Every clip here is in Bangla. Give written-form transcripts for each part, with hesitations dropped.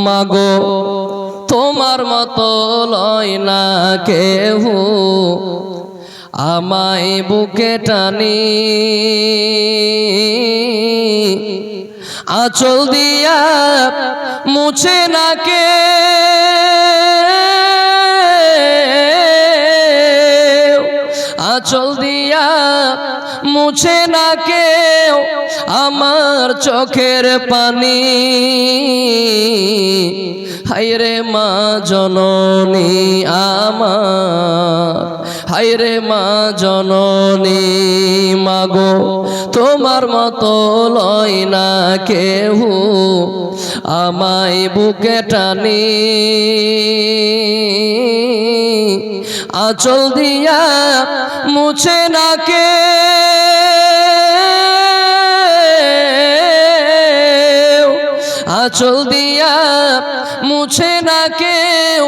মাগো তোমার মতো লয় না কেহ আমায় বুকে টানি আঁচল দিয়া মুছে না কে আঁচল দিয়া মুছে না কেউ আমার চোখের পানি হায়রে মা জননী আমার হায়রে মা জননী মাগো তোমার মতো লয় না কেহ আমায় বুকে টানি আঁচল দিয়া মুছে না কে আঁচল দিয়া মুছে না কেউ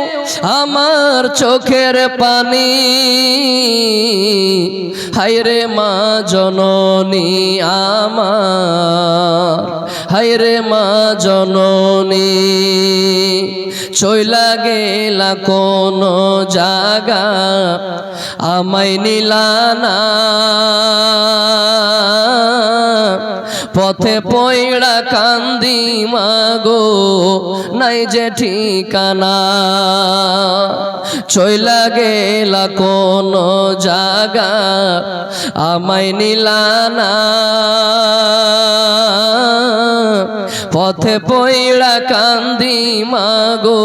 আমার চোখের পানি হায়রে মা জননী আমার হায়রে মা জননী চইলা গেলা কোন জাগা আমায় নিলানা পথে পয়ড়া কান্দি মাগো নাই যে ঠিকানা চইলা গেলা কোন জাগা আমায় নিলানা পথে পয়ড়া কান্দি মাগো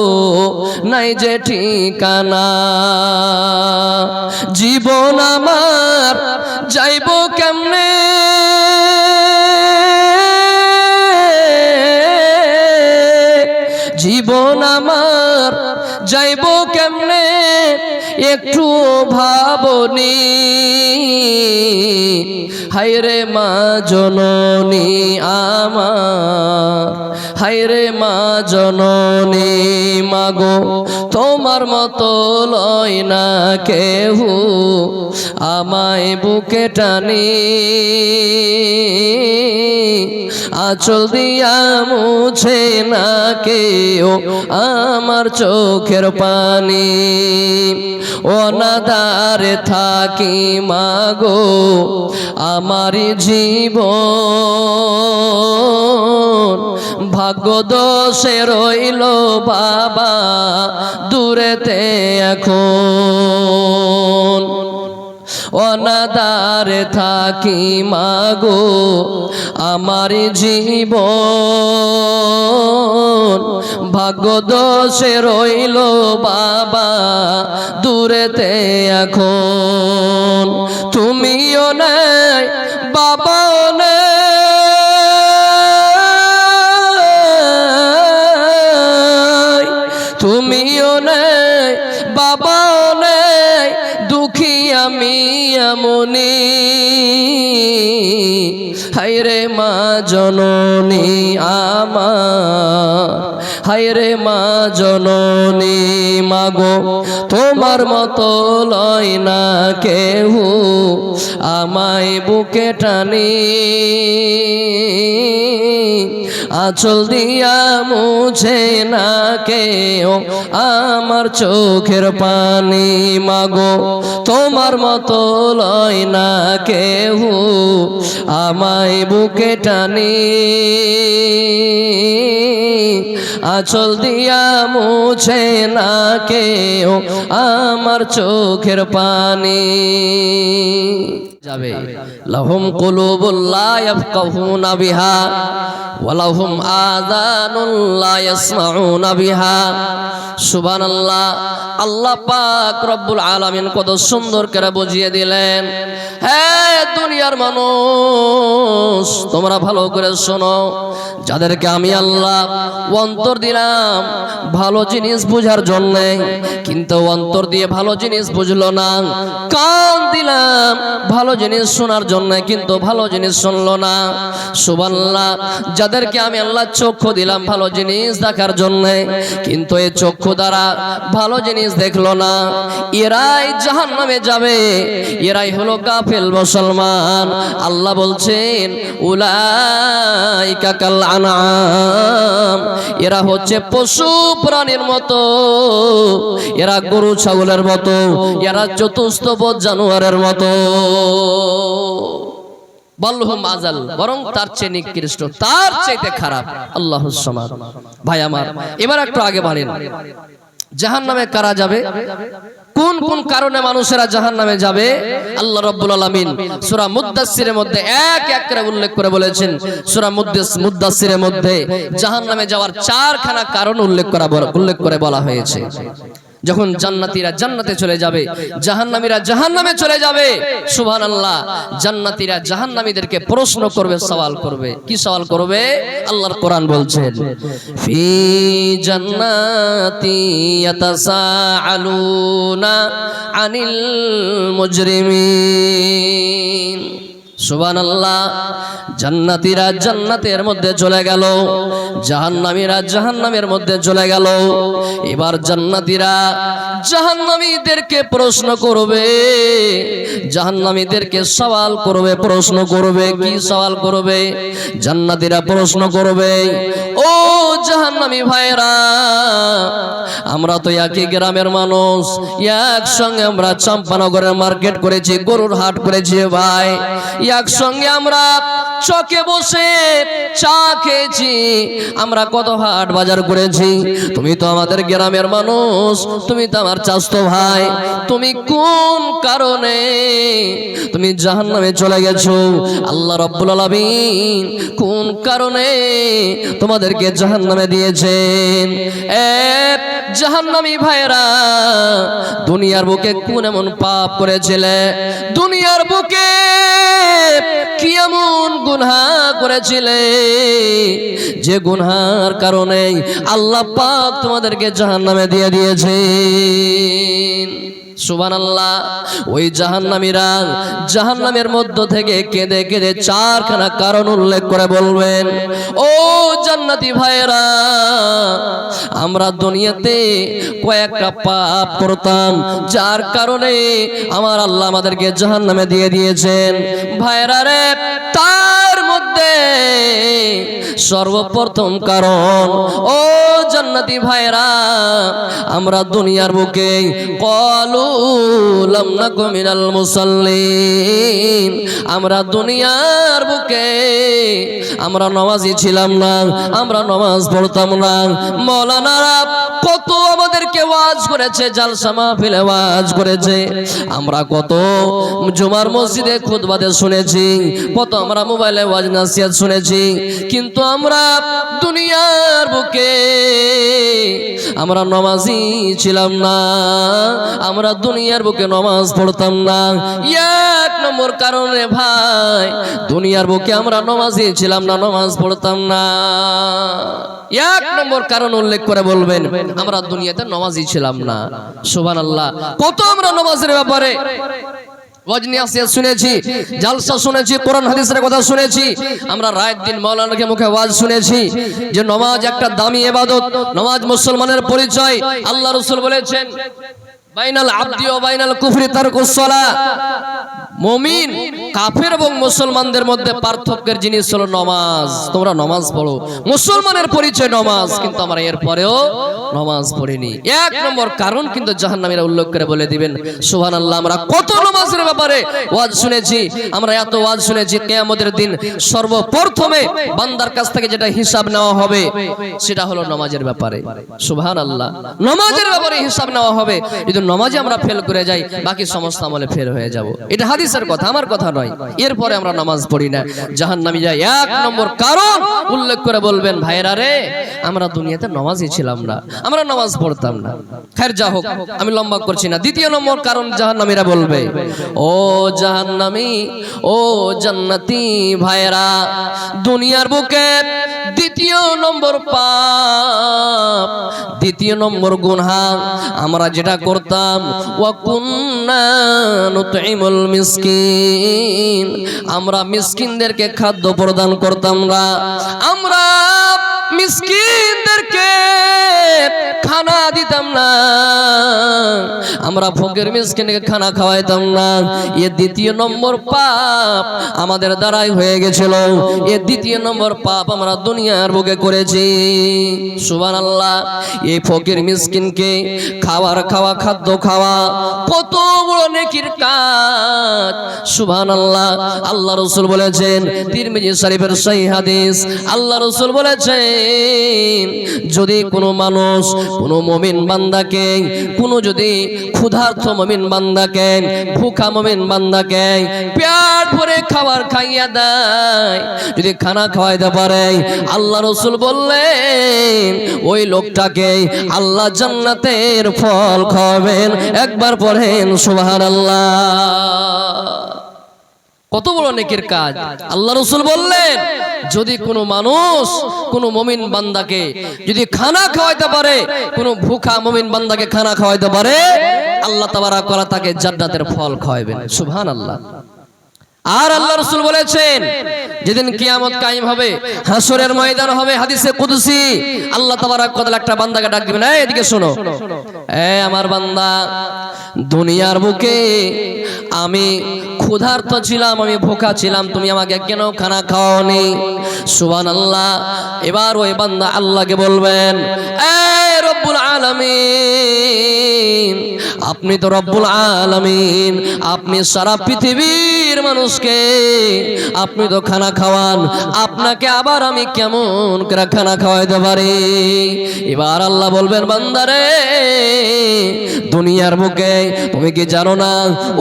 নাই যে ঠিকানা জীবন আমার যাইব কেমনে জীবন আমার যাইব কেমনে একটু ভাবনি হায়রে মা জননী আমার হায়রে মা জননী মাগো তোমার মতো লয় না কেহ আমায় বুকে টানি আঁচল দিয়া মুছে না কেউ আমার চোখের পানি অনাদারে থাকি মাগো আমারি জীবন ভাগ্য দোষে রইল বাবা দূরেতে এখন অনাদারে থাকি মাগো আমার জীবন ভাগ্য দোষে রইল বাবা দূরেতে এখন তুমিও নাই বাবাও নাই তুমিও নাই বাবাও নাই দুঃখী আমি এমনি হায়রে মা জননী আমার হায়রে মা জননী মাগো তোমার মতো লয় না কেহ আমায় বুকে টানি আঁচল দিয়া মুছে না কেউ আমার চোখের পানি মাগো তোমার মতো লয় না কেহ আমায় বুকে টানি আঁচল দিয়া মুছে না কেউ আমার চোখের পানি যাবে লাহুম কুলুবুল লা ইয়াফকাহুনা বিহা ওয়া লাহুম আযানুন লা ইয়াসমাউনা বিহা সুবহানাল্লাহ আল্লাহ পাক রব্বুল আলামিন কত সুন্দর করে বুঝিয়ে দিলেন হে দুনিয়ার মানুষ তোমরা ভালো করে শোনো যাদেরকে আমি আল্লাহ অন্তর দিলাম ভালো জিনিস বোঝার জন্য কিন্তু অন্তর দিয়ে ভালো জিনিস বুঝলো না কান দিলাম ভালো জিনিস শোনার জন্য কিন্তু ভালো জিনিস শুনলো না সুবহানাল্লাহ যাদেরকে আমি আল্লাহ চক্ষু দিলাম ভালো জিনিস দেখার জন্য কিন্তু এই চক্ষু দ্বারা ভালো জিনিস দেখলো না এরাই জাহান্নামে যাবে এরাই হলো কাফের মুসলমান আল্লাহ বলছেন উলাইকা কাল আনআম এরা হচ্ছে পশু প্রাণীর মতো, এরা গরু ছাগলের মতো, এরা চতুষ্পদ জানোয়ারের মতো। বালহুম আযাল, বরং তার চেয়ে নিকৃষ্ট, তার চাইতে খারাপ। আল্লাহুস সামাদ। ভাই আমার, এবার একটু আগে বলেন জাহান্নামে কারা যাবে, কোন কোন কারণে মানুষেরা জাহান্নামে যাবে? আল্লাহ রাব্বুল আলামিন সূরা মুদ্দাসসিরের মধ্যে এক এক করে উল্লেখ করে বলেছেন। সূরা মুদ্দাসসিরের মধ্যে জাহান্নামে যাওয়ার চারখানা কারণ উল্লেখ করে বলা হয়েছে। যখন জান্নাতীরা জান্নাতে চলে যাবে, জাহান্নামীরা জাহান্নামে চলে যাবে, সুবহানাল্লাহ, জান্নাতীরা জাহান্নামীদেরকে প্রশ্ন করবে, সওয়াল করবে। কি সওয়াল করবে? আল্লাহর কোরআন বলছেন, ফি জান্নাতি ইয়াতাসাআলুনা আনিল মুজরিমিন। সুবহানাল্লাহ, জান্নাতীরা জান্নাতের মধ্যে চলে গেল, জাহান্নামীরা জাহান্নামের মধ্যে চলে গেল। এবার জান্নাতীরা জাহান্নামীদেরকে প্রশ্ন করবে, জাহান্নামীদেরকে সওয়াল করবে, প্রশ্ন করবে। কি সওয়াল করবে? জান্নাতীরা প্রশ্ন করবে, ও জাহান্নামী ভাইরা, আমরা তো একই গ্রামের মানুষ, একসঙ্গে আমরা চম্পানগরের মার্কেট করেছি, গরুর হাট করেছি ভাই, একসঙ্গে আমরা চকে বসে চা খেয়েছি, আমরা কত হাট বাজার করেছি। তুমি তো আমাদের গ্রামের মানুষ, তুমি তো আমার চাচতো ভাই, তুমি কোন কারণে তুমি জাহান্নামে চলে গেছো? আল্লাহ রাব্বুল আলামিন কোন কারণে তোমাদেরকে জাহান্নামে দিয়েছেন? জাহান্নামী ভাইরা, দুনিয়ার বুকে কোন এমন পাপ করেছিলে, দুনিয়ার বুকে কি এমন গুনাহ করেছিলে যে গুনাহের কারণে আল্লাহ পাক তোমাদেরকে জাহান্নামে দিয়ে দিয়েছেন? সুবহানাল্লাহ। ওই জাহান্নামীরা জাহান্নামের মধ্য থেকে কেঁদে কেঁদে চারখানা কারণ উল্লেখ করে বলবেন, ও জান্নাতি ভাইরা, আমরা দুনিয়াতে কয়েকটা পাপ করতাম, যার কারণে আমার আল্লাহ আমাদেরকে জাহান্নামে দিয়ে দিয়েছেন। ভাইরা রে, তার মধ্যে সর্বপ্রথম কারণ, ও জান্নাতি ভাইরা, আমরা দুনিয়ার বুকে ক্বালু লাম নাকু মিনাল মুসাল্লিন, আমরা দুনিয়ার বুকে আমরা নামাজি ছিলাম না, আমরা নামাজ পড়তাম না। মাওলানারা কত আমাদেরকে ওয়াজ করেছে, জালসা মাহফিলে ওয়াজ করেছে, আমরা কত জুমার মসজিদে খুতবাতে শুনেছি, কত আমরা মোবাইলে ওয়াজ নাসিহত শুনেছি, কিন্তু আমরা দুনিয়ার বুকে আমরা নামাজি ছিলাম না, আমরা দুনিয়ার বুকে নামাজ পড়তাম না। এক নম্বর কারণে ভাই, দুনিয়ার বুকে আমরা নামাজি ছিলাম না, নামাজ পড়তাম না। এক নম্বর কারণ উল্লেখ করে বলবেন, আমরা দুনিয়াতে নামাজি ছিলাম না। সুবহানাল্লাহ। কত আমরা নামাজের ব্যাপারে ওয়াজ নাসিহত শুনেছি, জালসা শুনেছি, কোরআন হাদিসের কথা শুনেছি, আমরা রাত দিন মাওলানাকে মুখে ওয়াজ শুনেছি যে নামাজ একটা দামি ইবাদত, নামাজ মুসলমানের পরিচয়। আল্লাহ রাসূল বলেছেন, বাইনাল আবদি ওয়া বাইনাল কুফরি তারকুস সালাহ, মুমিন কাফের এবং মুসলমানদের মধ্যে পার্থক্যের জিনিস হলো নামাজ। তোমরা নামাজ পড়ো, মুসলমানের পরিচয় নামাজ, কিন্তু আমরা এর পরেও নামাজ পড়িনি। এক নম্বর কারণ কিন্তু জাহান্নামীরা উল্লেখ করে বলে দিবেন। সুবহানাল্লাহ। আমরা কত নামাজের ব্যাপারে ওয়াজ শুনেছি, আমরা এত ওয়াজ শুনেছি, কিয়ামতের দিন সর্বপ্রথমে বান্দার কাছ থেকে যেটা হিসাব নেওয়া হবে সেটা হলো নামাজের ব্যাপারে। সুবহানাল্লাহ। নামাজের ব্যাপারে হিসাব নেওয়া হবে। যদি নামাজে আমরা ফেল করে যাই, বাকি সমস্ত আমলে ফেল হয়ে যাব। এটা হাদিসের কথা, আমার কথা নয়। এরপরে আমরা নামাজ পড়ি না, জাহান্নামী যায়। এক নম্বর কারণ উল্লেখ করে বলবেন, ভাইরা রে, আমরা দুনিয়াতে নামাজই ছিলাম না, আমরা নামাজ পড়তাম না। খৈর, যা হোক, আমি লম্বা করছি না। দ্বিতীয় নম্বর কারণ জাহান্নামীরা বলবে, ও জাহান্নামী, ও জান্নাতি ভাইরা, দুনিয়ার বুকে দ্বিতীয় নম্বর পাপ, দ্বিতীয় নম্বর গুনাহ আমরা যেটা করতাম, ওয়া কুন্না নুতঈমুল মিসকিন, আমরা মিসকিনদেরকে খাদ্য প্রদান করতাম না, আমরা মিসকিনদেরকে খানা দিতাম না, আমরা ফকির মিসকিনকে খানা খাওয়াইতাম না। এর দ্বিতীয় নম্বর পাপ আমাদের দ্বারাই হয়ে গেছিল। এর দ্বিতীয় নম্বর পাপ আমরা দুনিয়ার বুকে করেছি। সুবহানাল্লাহ। এই ফকির মিসকিনকে খাওয়া খাদ্য খাওয়া কত বড় নেকির কাজ। সুবহানাল্লাহ। আল্লাহ রাসূল বলেছেন, তিরমিজি শরীফের সহিহ হাদিস, আল্লাহ রাসূল বলেছেন, যদি কোনো মানুষ কোনো মুমিন বান্দাকে, কোনো যদি ক্ষুধার্ত মুমিন বান্দাকে, ভুখা মুমিন বান্দাকে পেট ভরে খাবার খাইয়া দেয়, যদি খানা খাওয়াইতে পারে, আল্লাহ রাসূল বললেন ওই লোকটাকে আল্লাহ জান্নাতের ফল খাওয়াবেন। একবার পড়েন সুবহানাল্লাহ। কত বড় নেকির কাজ। আল্লাহ রাসূল বললেন, যদি কোনো মানুষ কোনো মুমিন বান্দাকে যদি খানা খাওয়াইতে পারে, কোনো ভুখা মুমিন বান্দাকে খানা খাওয়াইতে পারে, আল্লাহ তাবারক ওয়া তাআলা তাকে জান্নাতের ফল খাওয়াবেন। সুবহানাল্লাহ। আর আল্লাহ রাসূল বলেছেন, যেদিন কিয়ামত কায়েম হবে, হাসরের ময়দান হবে, হাদিসে কুদসি, আল্লাহ তাবারক ওয়া তাআলা একটা বান্দাকে ডাক দিবেন, এই এদিকে শোনো, আমার বান্দা, দুনিয়ার বুকে আমি ক্ষুধার্ত ছিলাম, আমি ভোকা ছিলাম, তুমি আমাকে কেন খানা খাওয়াওনি? সুবহানাল্লাহ। এবার ওই বান্দা আল্লাহকে বলবেন, এই রব্বুল আলামিন, আপনি তো রব্বুল আলামিন, আপনি সারা পৃথিবীর মানুষকে আপনি তো খানা খাওয়ান, আপনাকে আবার আমি কেমন করে খানা খাওয়াইতে পারি? এবার আল্লাহ বলবেন, বান্দারে, দুনিয়ার বুকে তুমি কি জানো না,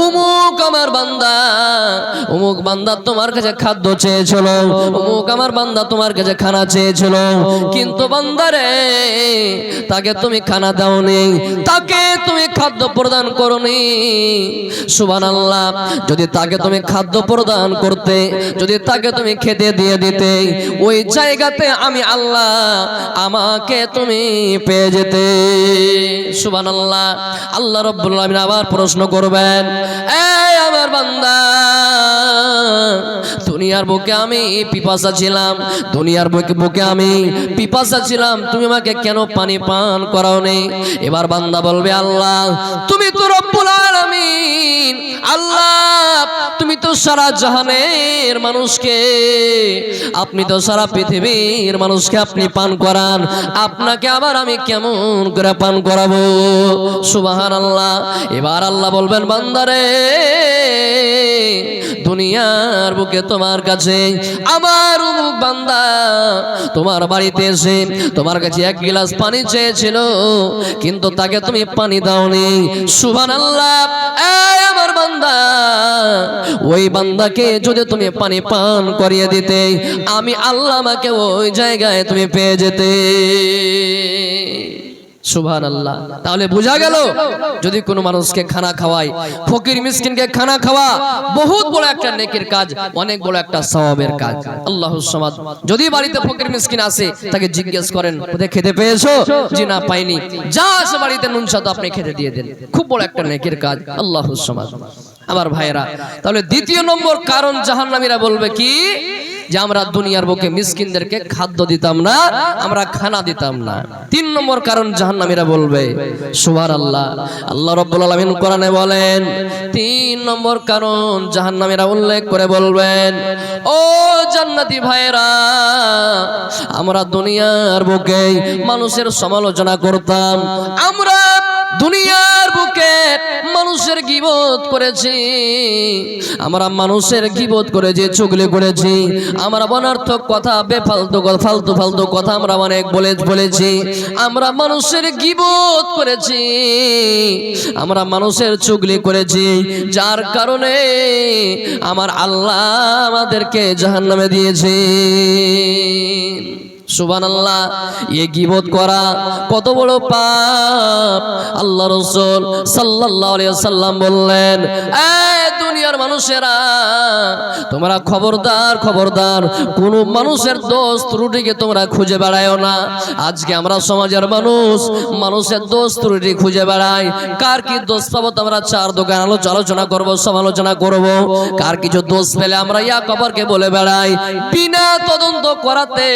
অমুক আমার বান্দা, অমুক বান্দা তোমার কাছে খাদ্য চেয়েছিল, অমুক আমার বান্দা তোমার কাছে খানা চেয়েছিল, কিন্তু বান্দারে, তাকে তুমি খানা দাওনি, তাকে তুমি খাদ্য প্রদান করনি। সুবহানাল্লাহ। যদি তাকে তুমি খাদ্য প্রদান করতে, যদি তাকে তুমি খেতে দিয়ে দিতে, ওই জায়গাতে আমি আল্লাহ আমাকে তুমি পেয়ে যেতে। সুবহানাল্লাহ। আল্লাহ রাব্বুল আলামিন আবার প্রশ্ন করবেন, এই আমার বান্দা, দুনিয়ার বুকে আমি পিপাসা ছিলাম, দুনিয়ার বুকে আমি পিপাসা ছিলাম, তুমি আমাকে কেন পানি পান করাওনি? এবার বান্দা বলবে, আল্লাহ তুমি তো রব্বুল আলামিন, আল্লাহ তুমি তো সারা জাহানের মানুষকে, আপনি তো সারা পৃথিবীর মানুষকে আপনি পান করান, আপনাকে আবার আমি কেমন করে পান করাবো? সুবহানাল্লাহ। এবার আল্লাহ বলবেন, বান্দারে, দুনিয়ার বুকে তোমার কাছে আমার অমুক বান্দা তোমার বাড়িতে এসে তোমার কাছে এক গ্লাস পানি চেয়েছিল, কিন্তু তাকে তুমি পানি দাওনি। সুবহানাল্লাহ। এই আমার বান্দা, ওই বান্দাকে যদি তুমি পানি পান করিয়ে দিতে, আমি আল্লাহ আমাকে ওই জায়গায় তুমি পেয়ে যেতে। সুবহানাল্লাহ। তাহলে বোঝা গেল, যদি কোনো মানুষকে খানা খাওয়াই, ফকির মিসকিনকে খানা খাওয়া বহুত বড় একটা নেকির কাজ, অনেক বড় একটা সওয়াবের কাজ। আল্লাহুস সামাদ। যদি বাড়িতে ফকির মিসকিন আসে, তাকে জিজ্ঞেস করেন, কোথায় খেতে পেয়েছো? জি না, পাইনি। যা আসে বাড়িতে নুন সাদা আপনি খেতে দিয়ে দেন। খুব বড় একটা নেকির কাজ। আল্লাহুস সামাদ। আমার ভাইয়েরা, তাহলে দ্বিতীয় নম্বর কারণ জাহান্নামীরা বলবে কি, যে আমরা দুনিয়ার বুকে মিসকিনদেরকে খাদ্য দিতাম না, আমরা খানা দিতাম না। তিন নম্বর কারণ জাহান্নামীরা বলবে। সুবহানাল্লাহ। আল্লাহ রাব্বুল আলামিন কোরআনে বলেন, তিন নম্বর কারণ জাহান্নামীরা উল্লেখ করে বলবেন, ও জান্নাতি ভাইরা, আমরা দুনিয়ার বুকে মানুষের সমালোচনা করতাম, আমরা দুনিয়ার বুকে মানুষের গীবত করেছি, আমরা মানুষের গীবত করেছি, চুগলি করেছি, আমরা অনর্থক কথা, বেফালতু কথা, ফালতু ফালতু কথা আমরা অনেক বলেছি, আমরা মানুষের গীবত করেছি, আমরা মানুষের চুগলি করেছি, যার কারণে আমার আল্লাহ আমাদেরকে জাহান্নামে দিয়েছে। সুবহানাল্লাহ। এই গীবত করা কত বড় পাপ। আল্লাহ রাসূল সাল্লাল্লাহু আলাইহি ওয়াসাল্লাম বললেন, এই দুনিয়ার মানুষ মানুষেরা তোমরা খবরদার খবরদার কোন মানুষের দোষ ত্রুটিকে তোমরা খুঁজে বেড়ায়ও না। আজকে আমরা সমাজের মানুষের দোষ ত্রুটি খুঁজে বেড়াই। কার কি দোষ পাবো আমরা চার দোকান আলোচনা করব, সমালোচনা করব। কার কিছু দোষ পেলে আমরা ইয়া কবরকে বলে বেড়াই। বিনা তদন্ত করাতে,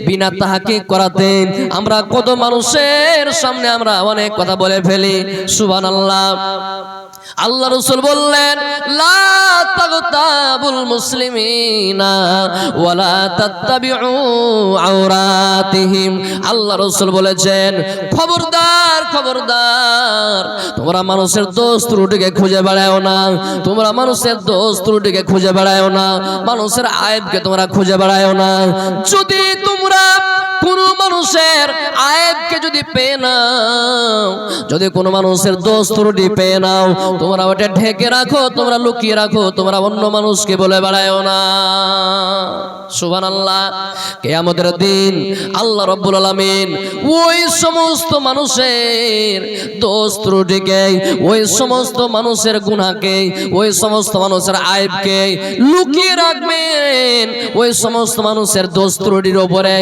বিনা তাহকিক করাতে আমরা কত মানুষের সামনে আমরা অনেক কথা বলে ফেলি। সুবহানাল্লাহ। আল্লাহ রাসূল বললেন, লা তাগতাবুল মুসলিমিনা ওয়ালা তাত্তাবিউ আওরাতিহিম। আল্লাহ রাসূল বলেছেন, খবরদার খবরদার, তোমরা মানুষের দোষ ত্রুটিকে খুঁজে বেড়াও না। তোমরা মানুষের দোষ ত্রুটিকে খুঁজে বেড়াও না, মানুষের আয়েবকে তোমরা খুঁজে বেড়াও না। যদি তোমরা কোন মানুষের আয়েবকে যদি পেয়ে নাও, যদি কোন মানুষের দোষ ত্রুটি পেয়ে নাও, তোমরা ওটা ঢেকে রাখো, তোমরা লুকিয়ে রাখো, তোমরা অন্য মানুষকে বলে বেড়াও না। সুবহানাল্লাহ। কিয়ামতের দিন আল্লাহ রাব্বুল আলামিন ওই সমস্ত মানুষের দোষ ত্রুটিকে, ওই সমস্ত মানুষের গুনাহকে, ওই সমস্ত মানুষের আয়েবকে লুকিয়ে রাখবেন। ওই সমস্ত মানুষের দোষ ত্রুটির উপরে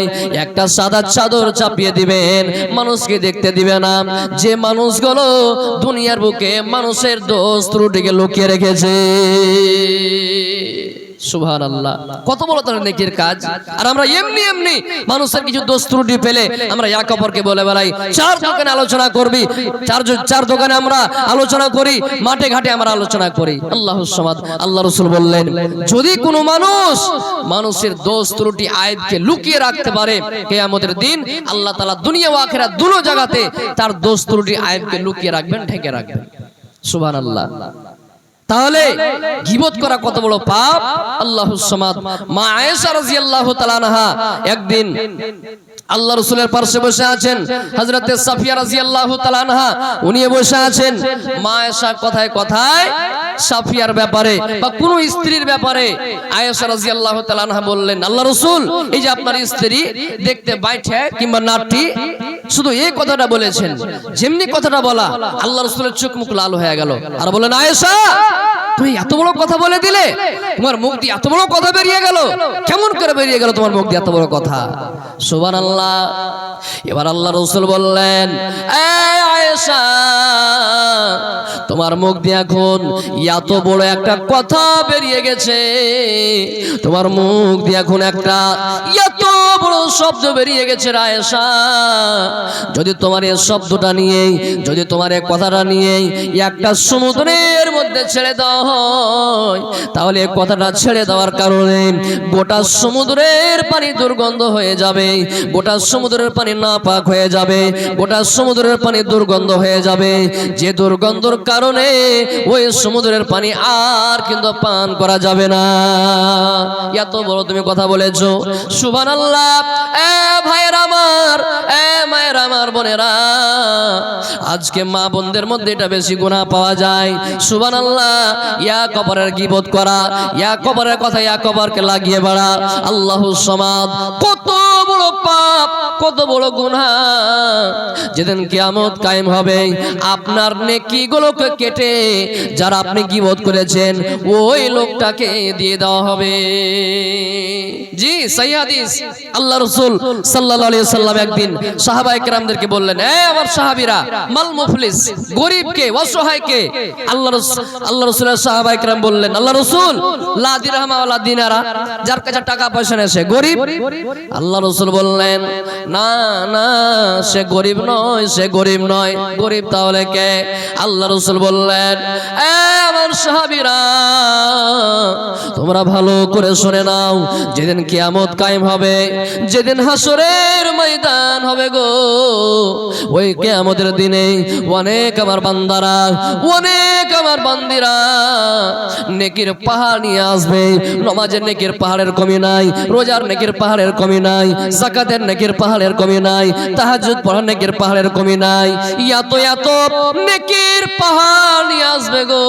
একটা সাদা চাদর চাপিয়ে দিবেন, মানুষকে দেখতে দিবে না। যে মানুষগুলো দুনিয়ার বুকে মানুষের দোষ ত্রুটিকে লুকিয়ে রেখেছে। সুবহানাল্লাহ। কত বড় তার নেকির কাজ। আর আমরা এমনি এমনি মানুষের কিছু দোষ ত্রুটি পেলে আমরা এক অপরকে বলে বেড়াই। চার দোকানে আলোচনা করবি, চার দোকানে আমরা আলোচনা করি, মাঠে ঘাটে আমরা আলোচনা করি। আল্লাহুস সামাদ। আল্লাহ রাসূল বললেন, যদি কোনো মানুষের দোষ ত্রুটি আয়েবকে লুকিয়ে রাখতে পারে, কিয়ামতের দিন আল্লাহ তাআলা দুনিয়া ও আখিরাত দুনো জায়গাতে তার দোষ ত্রুটি আয়েবকে লুকিয়ে রাখবেন, ঢেকে রাখবেন। সুবহানাল্লাহ। তাহলে গীবত করা কত বড় পাপ। আল্লাহুস সামাদ। মা আয়েশা রাদিয়াল্লাহু তাআলা আনহা একদিন আল্লাহ রাসূলের পাশে বসে আছেন, হযরতে সাফিয়া রাদিয়াল্লাহু তাআলা আনহা উনি বসে আছেন। মা আয়েশা কথায় কথায় সাফিয়ার ব্যাপারে বা কোন স্ত্রীর ব্যাপারে আয়েশা রাদিয়াল্লাহু তাআলা আনহা বললেন, আল্লাহ রাসূল, এই যে আপনার স্ত্রী দেখতে বাইঠে কিংবা নাটি, শুধু এই কথাটা বলেছেন। যেমনি কথাটা বলা আল্লাহ রাসূলের চোখ মুখ লাল হয়ে গেল। আর বলেন, আয়েশা, তুমি এত বড় কথা বলে দিলে, তোমার মুখ দিয়ে এত বড় কথা বেরিয়ে গেল, কেমন করে বেরিয়ে গেল তোমার মুখ দিয়ে এত বড় কথা? সুবহানাল্লাহ। এবার আল্লাহ রাসূল বললেন, এ আয়েশা, তোমার মুখ দিয়ে এখন এত বড় একটা কথা বেরিয়ে গেছে, তোমার মুখ দিয়ে এখন একটা এত বড় শব্দ বেরিয়ে গেছে আয়েশা। যদি তোমার এই শব্দটা নিয়ে, যদি তোমার এই কথাটা নিয়ে একটা সমুদ্রের মধ্যে ছেড়ে দাও হয়, তাহলে এই কথাটা ছেড়ে দেওয়ার কারণে গোটা সমুদ্রের পানি দুর্গন্ধ হয়ে যাবে, গোটা সমুদ্রের পানি নাপাক হয়ে যাবে, গোটা সমুদ্রের পানি দুর্গন্ধ হয়ে যাবে। যে দুর্গন্ধর কারণে ওই সমুদ্রের পানি আর কিন্তু পান করা যাবে না। এত বড় তুমি কথা বলেছো। সুবহানাল্লাহ। এ ভাইয়েরা আমার, এ মায়েরা আমার, বোনেরা, আজকে মা বোনদের মধ্যে এটা বেশি গুনাহ পাওয়া যায়। সুবহানাল্লাহ। ইয়া কবরের গীবত করা, ইয়া কবরের কথা ইয়া কবরকে লাগিয়ে বেড়া। আল্লাহুস সামাদ। কত বড় পাপ, কত বড় গুনাহ। যেদিন কিয়ামত কায়েম হবে, আপনার নেকিগুলোকে কেটে যারা আপনি গীবত করেছেন ওই লোকটাকে দিয়ে দেওয়া হবে। জি, সহিহ হাদিস। আল্লাহ রাসূল সাল্লাল্লাহু আলাইহি ওয়াসাল্লাম একদিন সাহাবায়ে কেরামদেরকে বললেন, এ আমার সাহাবীরা, মাল মুফলিস, গরীবকে, অসহায়কে। আল্লাহ রাসূলের সাহাবায়ে কেরাম বললেন, আল্লাহ রাসূল, লা দিরহামা ওয়ালা দিনারা, যার কাছে টাকা পয়সা নেই সে গরীব? আল্লাহ রাসূল বললেন, না না, সে গরীব নয়, সে গরীব নয়। গরীব তাহলে কে? আল্লাহ রাসূল বললেন, এ আমার সাহাবীরা, তোমরা ভালো করে শুনে নাও, যেদিন কিয়ামত কায়েম হবে, যেদিন হাসরের ময়দান হবে গো, ওই কিয়ামতের দিনে অনেক আমার বান্দারা, অনেক আমার বান্দিরা নেকির পাহাড় নিয়ে আসবে। নামাজের নেকির পাহাড়ের কমি নাই, রোজার নেকির পাহাড়ের কমি নাই, যাকাতের নেকির পাহাড়ের কমি নাই, তাহাজ্জুদ পড়ার নেকির পাহাড়ের কমি নাই। এত এত নেকির পাহাড় নিয়ে আসবে গো।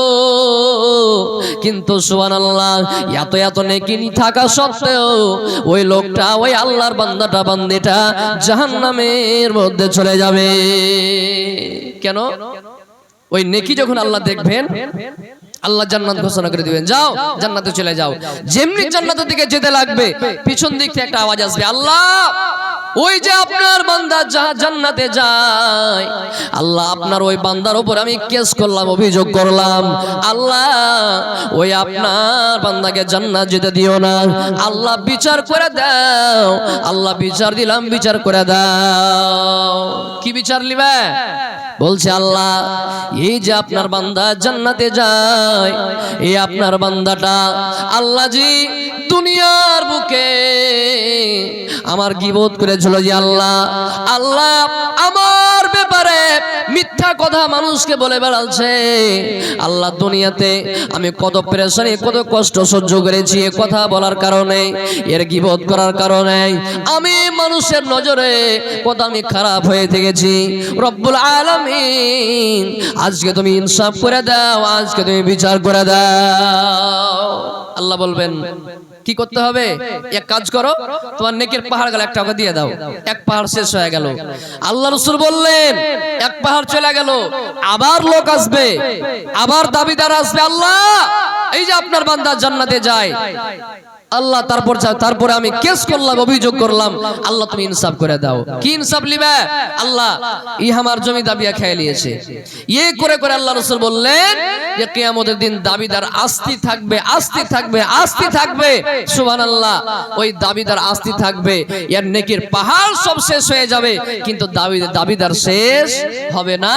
কিন্তু সুবহানাল্লাহ, এত এত নেকি থাকা সত্ত্বেও ওই লোকটা, ওই আল্লাহর বান্দাটা, বান্দিটা জাহান্নামের মধ্যে চলে যাবে। কেন? ওই নেকি যখন আল্লাহ দেখবেন, আল্লাহ জান্নাত ঘোষণা করে দিবেন, যাও জান্নাতে চলে যাও। যেমনি জান্নাতের দিকে যেতে লাগবে, পিছন দিক থেকে একটা আওয়াজ আসবে, আল্লাহ ওই যে আপনার বান্দা জান্নাতে যায়, আল্লাহ আপনার ওই বান্দার উপর আমি কেস করলাম, অভিযোগ করলাম, আল্লাহ ওই আপনার বান্দাকে জান্নাত যেতে দিও না, আল্লাহ বিচার করে দাও। আল্লাহ বিচার দিলাম, বিচার করে দাও। কি বিচার নিবে? বলছে আল্লাহ এই যে আপনার বান্দা জান্নাতে যায়, এই আপনার বান্দাটা আল্লাহ জি দুনিয়ার বুকে আমার গীবত করেছিল যে আল্লাহ, আল্লাহ আমার ব্যাপারে মিথ্যা কথা মানুষকে বলে বেড়াচ্ছে, আল্লাহ দুনিয়াতে আমি কত পেরেশানি কত কষ্ট সহ্য করেছি এ কথা বলার কারণে, এর গীবত করার কারণে আমি মানুষের নজরে কত আমি খারাপ হয়ে থেকেছি। রব্বুল আলামিন আজকে তুমি ইনসাফ করে দাও, আজকে তুমি বিচার করে দাও। আল্লাহ বলবেন কি করতে হবে? এক কাজ করো, তোমার নেকের পাহাড় গেল একটা দিয়ে দাও। এক পাহাড় শেষ হয়ে গেল। আল্লাহ রাসূল বললেন এক পাহাড় চলে গেল, আবার লোক আসবে, আবার দাবিদার আসবে, আল্লাহ এই যে আপনার বান্দা জান্নাতে যায়, আল্লাহ তারপরে আমি কেস করলাম, অভিযোগ করলাম, আল্লাহ তুমি ইনসাফ করে দাও। কি ইনসাফ লিবে? আল্লাহ ই আমার জমি দাবিয়া খেয়ে নিয়েছে। ইয়ে করে করে আল্লাহ রাসূল বললেন যে কিয়ামতের দিন দাবিদার আসতে থাকবে, আসতে থাকবে, আসতে থাকবে। সুবহানাল্লাহ, ওই দাবিদার আসতে থাকবে, এর নেকির পাহাড় সব শেষ হয়ে যাবে, কিন্তু দাবিদার শেষ হবে না।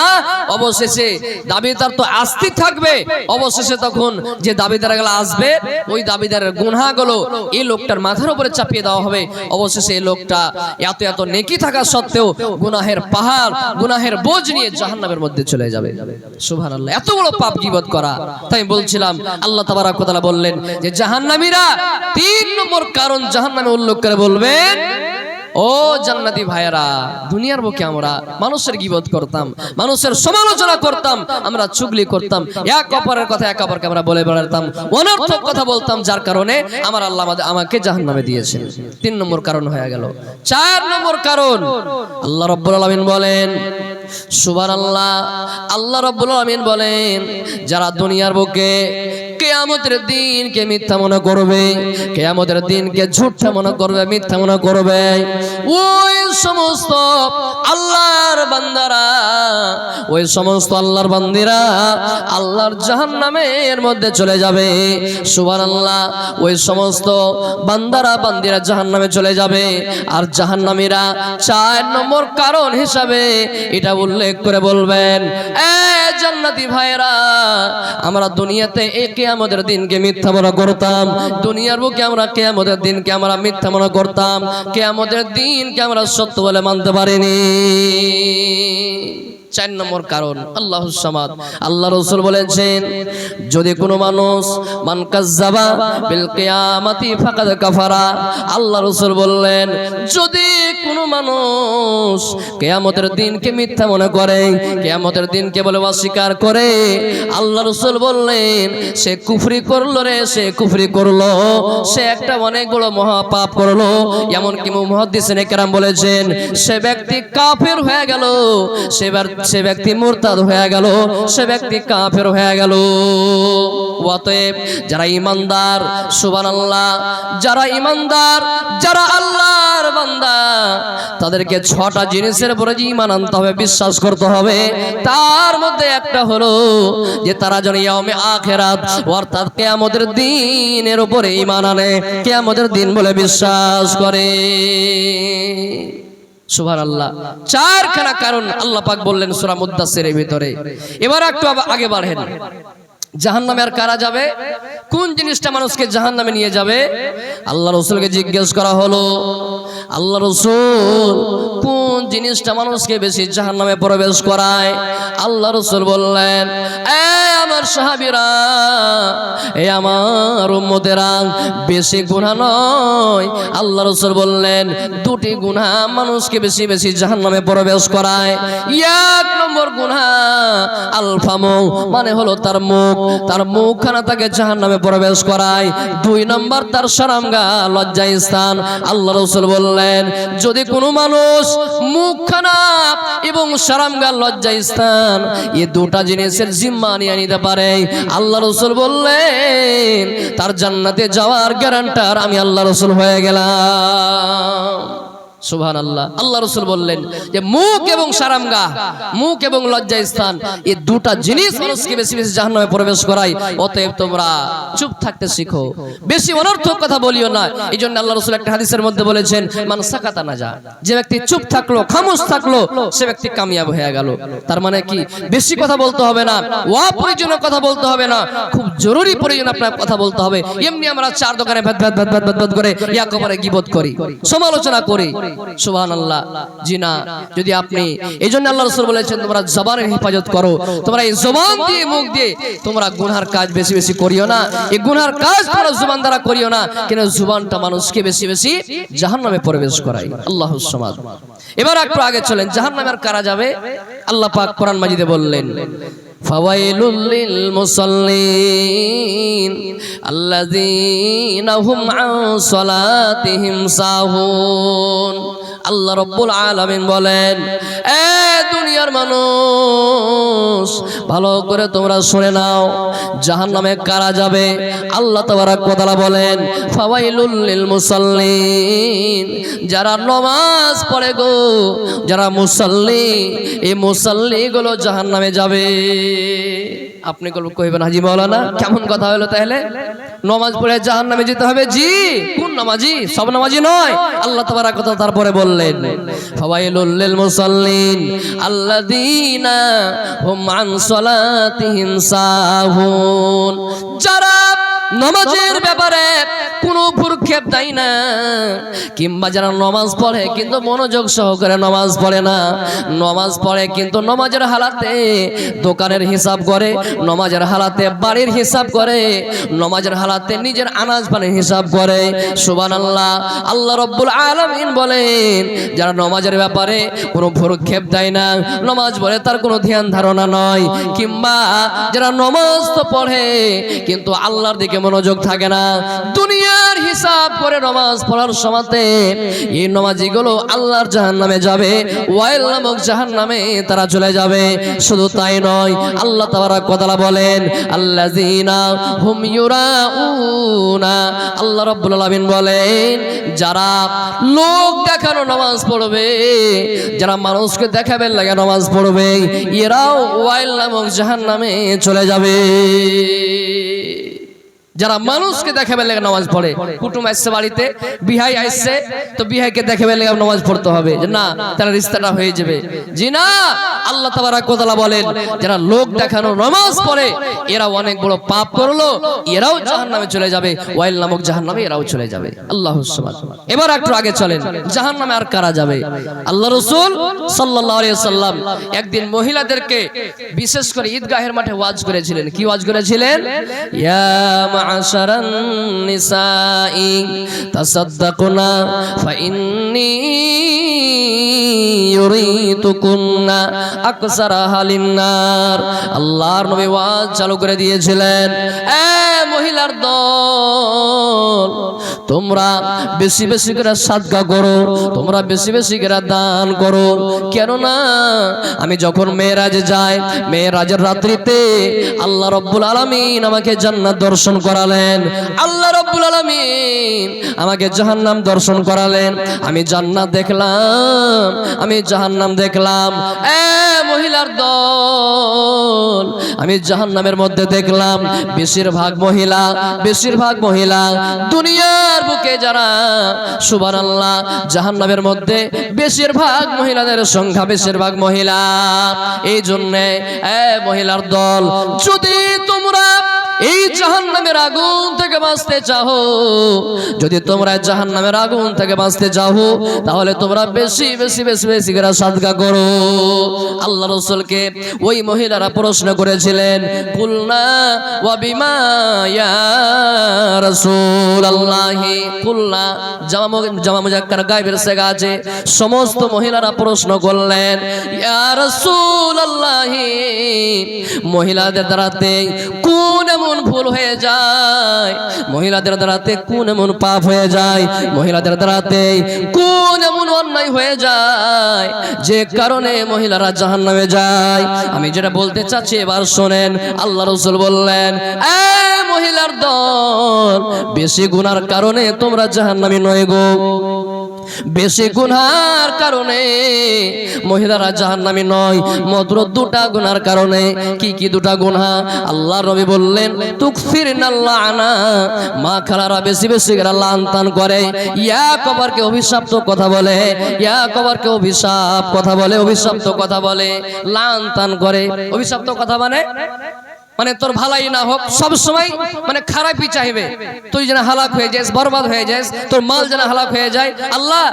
অবশেষে দাবিদার তো আসতে থাকবে, অবশেষে তখন যে দাবিদারগুলো আসবে ওই দাবিদারের গুনাহগুলো এই লোকটার মাথার উপরে চাপিয়ে দেওয়া হবে। অবশেষে এই লোকটা এত এত নেকি থাকা সত্ত্বেও গুনাহের পাহাড়, গুনাহের বোঝ নিয়ে জাহান্নামের মধ্যে চলে যাবে। সুবহানাল্লাহ, এত বড় পাপ গীবত করা। তাই বলছিলাম আল্লাহ তাবারক ওয়া তাআলা বললেন যে জাহান্নামীরা 3 নম্বর কারণ জাহান্নামে উল্লেখ করে বলবেন, ও জান্নাতি ভাইয়েরা, দুনিয়ার বুকে আমরা মানুষের গীবত করতাম, মানুষের সমালোচনা করতাম, আমরা চুগলি করতাম, এক অপরের কথা এক অপরকে আমরা বলে বেড়াতাম, অনর্থক কথা বলতাম, যার কারণে আমার আল্লাহ আমাকে জাহান্নামে দিয়েছেন। 3 নম্বর কারণ হয়ে গেল। 4 নম্বর কারণ আল্লাহ রাব্বুল আলামিন বলেন, সুবহানাল্লাহ, আল্লাহ রাব্বুল আলামিন বলেন যারা দুনিয়ার বুকে কিয়ামতের দিনকে মিথ্যা মনে করবে, কিয়ামতের দিনকে ঝুঠা মনে করবে, মিথ্যা মনে করবে, ওই সমস্ত আল্লাহর বান্দারা, ওই সমস্ত আল্লাহর বান্দিরা আল্লাহর জাহান্নামের মধ্যে চলে যাবে। সুবহানাল্লাহ, ওই সমস্ত বান্দারা বান্দিরা জাহান্নামে চলে যাবে। আর জাহান্নামীরা 4 নম্বর কারণ হিসাবে এটা উল্লেখ করে বলবেন, এ জান্নাতি ভাইরা, আমরা দুনিয়াতে কিয়ামতের দিনকে মিথ্যা মনে করতাম, দুনিয়ার বুকে আমরা কিয়ামতের দিনকে আমরা মিথ্যা মনে করতাম, কিয়ামতের দিনকে আমরা সত্য বলে মানতে পারিনি। 4 নম্বর কারণ আল্লাহুস সামাদ। আল্লাহ রাসূল বলেছেন যদি কোনো মানুষ মান কাযাবা বিল কিয়ামাতি ফাকাদ কাফারা, আল্লাহ রাসূল বললেন যদি কোনো মানুষ কিয়ামতের দিনকে মিথ্যা মনে করে, কিয়ামতের দিনকে বলে অস্বীকার করে, আল্লাহ রাসূল বললেন সে কুফরি করলো রে, সে কুফরি করলো, সে একটা অনেক বড় মহাপাপ করলো। এমনকি মুহাদ্দিসিনে কেরাম বলেছেন সে ব্যক্তি কাফের হয়ে গেল, সে ব্যক্তি মুরতাদ হয়ে গেল, সে ব্যক্তি কাফের হয়ে গেল। অতএব যারা ঈমানদার, সুবহানাল্লাহ, যারা ঈমানদার, যারা আল্লাহর বান্দা, তাদেরকে 6টা জিনিসের উপরে ঈমান আনতে হবে, বিশ্বাস করতে হবে। তার মধ্যে একটা হলো যে তারা যেন ইয়াউমে আখিরাত অর্থাৎ কিয়ামতের দিনের উপরে ঈমান আনে, কিয়ামতের দিন বলে বিশ্বাস করে। সুবহানাল্লাহ, 4খানা কারণ আল্লাহ পাক বললেন সূরা মুদ্দাসসিরের ভিতরে। এবার একটু আগে বাড়েন, জাহান্নামে আর কারা যাবে? কোন জিনিসটা মানুষকে জাহান্নামে নিয়ে যাবে? আল্লাহ রাসূলকে জিজ্ঞেস করা হলো, আল্লাহ রাসূল কোন জিনিসটা মানুষকে বেশি জাহান্নামে প্রবেশ করায়? আল্লাহ রাসূল বললেন এ আমার সাহাবীরা, এ আমার উম্মতেরা, বেশি গুনাহ নয়। আল্লাহ রাসূল বললেন 2টি গুনাহ মানুষকে বেশি বেশি জাহান্নামে প্রবেশ করায়। 1 নম্বর গুনাহ আল ফামু, মানে হলো তার মুখ, তার মুখখানা তাকে জাহান্নামে প্রবেশ করায়। 2 নম্বর তার শরমগা, লজ্জা স্থান। আল্লাহ রাসূল বললেন যদি কোনো মানুষ মুখখানা এবং শরমগাহ লজ্জা স্থান এই দুটা জিনিসের জিম্মা নিয়ে নিতে পারে, আল্লাহ রাসূল বললেন তার জান্নাতে যাওয়ার গ্যারান্টার আমি আল্লাহ রাসূল হয়ে গেলাম। সুবহানাল্লাহ। আল্লাহ রাসূল বললেন যে মুখ এবং শরমগাহ, মুখ এবং লজ্জা স্থান এই দুটা জিনিস মানুষকে বেশি বেশি জাহান্নামে প্রবেশ করায়। অতএব তোমরা চুপ থাকতে শিখো, বেশি অনর্থক কথা বলিও না। এইজন্য আল্লাহ রাসূল একটা হাদিসের মধ্যে বলেছেন মান সাকাতা নাজা, যে ব্যক্তি চুপ থাকলো, খামোশ থাকলো, সে ব্যক্তি কামিয়াব হয়ে গেল। তার মানে কি বেশি কথা বলতে হবে না, অপ্রয়োজনীয় কথা বলতে হবে না, খুব জরুরি প্রয়োজন আপনার কথা বলতে হবে। এমনি আমরা চার দোকানে ভাত ভাত ভাত ভাত ভাত করে একেবারে গীবত করি, সমালোচনা করি। সুবহানাল্লাহ। জি না, যদি আপনি এইজন্য আল্লাহ রাসূল বলেছেন তোমরা জবানের হেফাজত করো, তোমরা এই জবান দিয়ে মুখ দিয়ে তোমরা গুনার কাজ বেশি বেশি করিও না। এই গুনার কাজ তোমরা জবান দ্বারা করিও না, কেন জবানটা মানুষকে বেশি বেশি জাহান্নামে প্রবেশ করায়। আল্লাহুস সামাদ। এবার একটু আগে চলেন, জাহান্নামে আর কারা যাবে? আল্লাহ পাক কোরআন মাজিদে বললেন ফাওয়াইলুল লিল মুসাল্লিন আল্লাযীনা হুম আন সালাতিহিম সাহুন। আল্লাহ রাব্বুল আলামিন বলেন, এ দুনিয়ার মানুষ ভালো করে তোমরা শুনে নাও, জাহান্নামে কারা যাবে? আল্লাহ তাবারাক ওয়া তাআলা বলেন ফাওয়াইলুল লিল মুসাল্লিন, যারা নামাজ পড়ে গো, যারা মুসাল্লি, এই মুসাল্লি গুলো জাহান্নামে যাবে। আপনি কইবেন হাজী মাওলানা কেমন কথা হলো? তাহলে নামাজ পড়ে জাহান্নামে যেতে হবে? জি, কোন নামাজি? সব নামাজি নয়। আল্লাহ তাবারাক ওয়া তাআলা তারপরে বললেন ফাওয়াইলুল লিল মুসাল্লিন আল্লাযীনা হুম আন সালাতিহিম সাহুন, যারা নামাজের ব্যাপারে কোনো ভ্রুক্ষেপ দেয় না, কিংবা যারা নামাজ পড়ে কিন্তু মনোযোগ সহকারে নামাজ পড়ে না, নামাজ পড়ে কিন্তু নামাজের হালাতে দোকানের হিসাব করে, নামাজের হালাতে বাড়ির হিসাব করে, নামাজের হালাতে নিজের আনাজ পানির হিসাব করে। সুবহানাল্লাহ। আল্লাহ রাব্বুল আলামিন বলেন যারা নামাজের ব্যাপারে কোনো ভ্রুক্ষেপ দেয় না, নামাজ পড়ে তার কোনো ধ্যান ধারণা নয়, কিংবা যারা নামাজ তো পড়ে কিন্তু আল্লাহর দিকে মনোযোগ থাকে না, দুনিয়ার হিসাব করে নামাজ পড়ার সময়তে এই নামাজিগুলো আল্লাহর জাহান্নামে যাবে, ওয়াইল নামক জাহান্নামে তারা চলে যাবে। শুধু তাই নয়, আল্লাহ তাবারাক ওয়া তাআলা বলেন আল্লাযীনা হুম ইউরাউনা, আল্লাহ রাব্বুল আলামিন বলেন যারা লোক দেখানো নামাজ পড়বে, যারা মানুষকে দেখাবেন লাগে নামাজ পড়বে, এরাও ওয়াইল নামক জাহান্নামে চলে যাবে। যারা মানুষকে দেখাবে লেগে নামাজ পড়ে, কুটুম আসছে বাড়িতে, বিহাই আসছে, তো বিহাইকে দেখাবে লেগে নামাজ পড়তে হবে, যে না তার রিশতাটা হয়ে যাবে। জি না, আল্লাহ তাবারাক ওয়া তাআলা বলেন যারা লোক দেখানো নামাজ পড়ে এরা অনেক বড় পাপ করলো, এরাও জাহান্নামে চলে যাবে, ওয়াইল নামক জাহান্নামে এরাও চলে যাবে। আল্লাহুস সামাদ। এবার একটু আগে চলেন, জাহান্নামে আর কারা যাবে? আল্লাহ রাসূল সাল্লাল্লাহু আলাইহি ওয়াসাল্লাম একদিন মহিলাদেরকে বিশেষ করে ঈদগাহের মাঠে ওয়াজ করেছিলেন। কি ওয়াজ করেছিলেন? ইয়া মা'শারান নিসাই তাসাদ্দাকুনা ফাইন্নী ইউরিতুকুন্না আকসারা হালিন্নার। আল্লাহর নবী ওয়াজ চালু করে দিয়েছিলেন, এ মহিলার দল, তোমরা বেশি বেশি করে সাদকা করো, তোমরা বেশি বেশি করে দান করো। কেননা আমি যখন মেরাজে যাই, মেরাজের রাত্রিতে আল্লাহ রাব্বুল আলামিন আমাকে জান্নাত দর্শন করালেন, আল্লাহ রাব্বুল আলামিন আমাকে জাহান্নাম দর্শন করালেন, আমি জান্নাত দেখলাম, আমি জাহান্নাম দেখলাম। এ মহিলার দল, আমি জাহান্নামের মধ্যে দেখলাম বেশিরভাগ মহিলা দুনিয়ার বুকে যারা সুবহানাল্লাহ, জাহান্নামের মধ্যে বেশিরভাগ মহিলাদের সংখ্যা বেশিরভাগ মহিলা। এই জন্য এ মহিলার দল, যদি তোমরা এই জাহান্নামের আগুন থেকে বাঁচতে চাও, যদি তোমরা জাহান্নামের আগুন থেকে বাঁচতে চাও, তাহলে তোমরা বেশি বেশি বেশি বেশি করে সাদকা করো। আল্লাহ রাসূলকে ওই মহিলারা প্রশ্ন করেছিলেন, কুলনা ওয়া বিমা ইয়া রাসূলুল্লাহি, কুলনা জামা মুযাক্কার গায়বের সেগা আছে, সমস্ত মহিলারা প্রশ্ন করলেন ইয়া রাসূলুল্লাহি, মহিলাদের দ্বারাতে কোন এমন ভুল হয়ে যায়, মহিলাদের দ্বারাতে কোন এমন পাপ হয়ে যায়, মহিলাদের দ্বারাতে কোন এমন অন্যায় হয়ে যায় যে কারণে মহিলারা জাহান্নামে যায়। আমি যেটা বলতে চাচ্ছি এবার শোনেন। আল্লাহ রাসূল বললেন, এই মহিলার দল, বেশি গুনার কারণে তোমরা জাহান্নামী নয় গো। বেশি গুনার কারণে মহিলারা জাহান্নামী নয়, মাত্র দুটা গুনার কারণে। কি কি দুটা গুনাহ? আল্লাহর নবী বললেন, তুকফিরনাল লানা, মা খালারা বেশি বেশি করে লানতান করে, ইয়া কবরকে অভিশপ্ত কথা বলে, ইয়া কবরকে অভিশাপ কথা বলে, অভিশপ্ত কথা বলে, লানতান করে। অভিশপ্ত কথা মানে তোর ভালাই না হোক, সব সময় মানে খারাপই চাইবে, তুই যেন হালাক হয়ে যাস, বরবাদ হয়ে যাস, তোর মাল যেন হালাক হয়ে যায়। আল্লাহ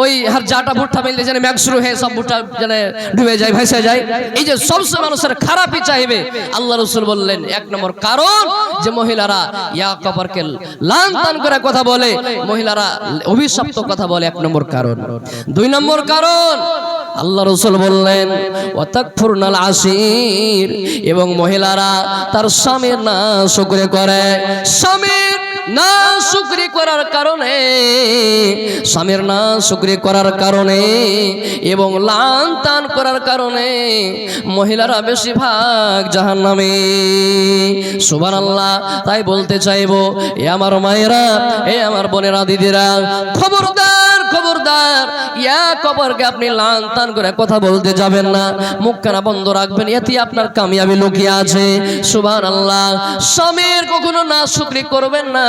ওই হার জাটা ভুট্টা মিললে যেন ম্যাগ শুরু হয়ে সব ভুট্টা যেন ডুবে যায়, ভেসে যায়। এই যে সবসময় মানুষের খারাপই চাইবে। আল্লাহ রাসূল বললেন, এক নম্বর কারণ যে মহিলারা ইয়া কবরকে লানতান করে কথা বলে, মহিলারা অভিশপ্ত কথা বলে, এক নম্বর কারণ। দুই নম্বর কারণ আল্লাহ রাসূল বললেন, ওয়াতাকফুরনাল আশির, এবং মহিলারা তার স্বামীর না শুকরিয়া করে। স্বামীর না শুকরিয়া করার কারণে, স্বামীর না শুকরিয়া করার কারণে এবং লানতান করার কারণে মহিলারা বেশিরভাগ জাহান্নামী। সুবহানাল্লাহ। তাই বলতে চাইবো, এ আমার মায়েরা, এ আমার বোনেরা, দিদিরা, খবরদার খবরদার, ইয়া কবরকে আপনি লানতান করে কথা বলতে যাবেন না, মুখখানা বন্ধ রাখবেন, এতে আপনার কামিয়াবি লুকিয়ে আছে। সুবহানাল্লাহ। স্বামীর কখনো না শুকরিয়া করবেন না,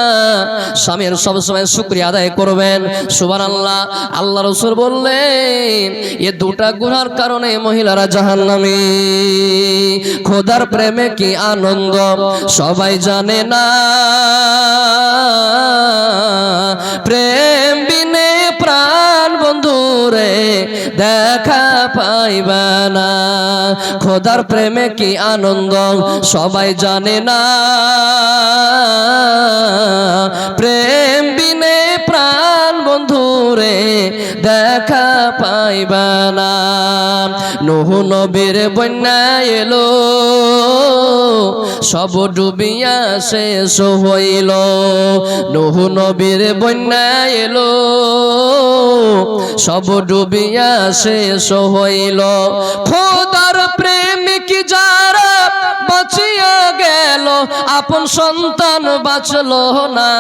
স্বামীর সবসময় শুকরিয়া আদায় করবেন। সুবহানাল্লাহ। আল্লাহ রাসূল বললেন, এ দুটা গুনার কারণে মহিলারা জাহান্নামী। খোদার প্রেমে কি আনন্দ সবাই জানে না, প্রেম বিনে প্রাণ বন্ধুরে দেখা পাইবা না। খোদার প্রেমে কি আনন্দ সবাই জানে না, প্রেম বিনে প্রাণ বন্ধুরে দেখা পাইবা না। নূহ নবীর বন্যা এলো, সব ডুবিয়া শেষ হইল। নূহ নবীর বন্যা এলো, সব ডুবিয়া শেষ হইল। খোদার প্রেমিক যারা বাঁচিয়া গেল, আপন সন্তান বাঁচল না।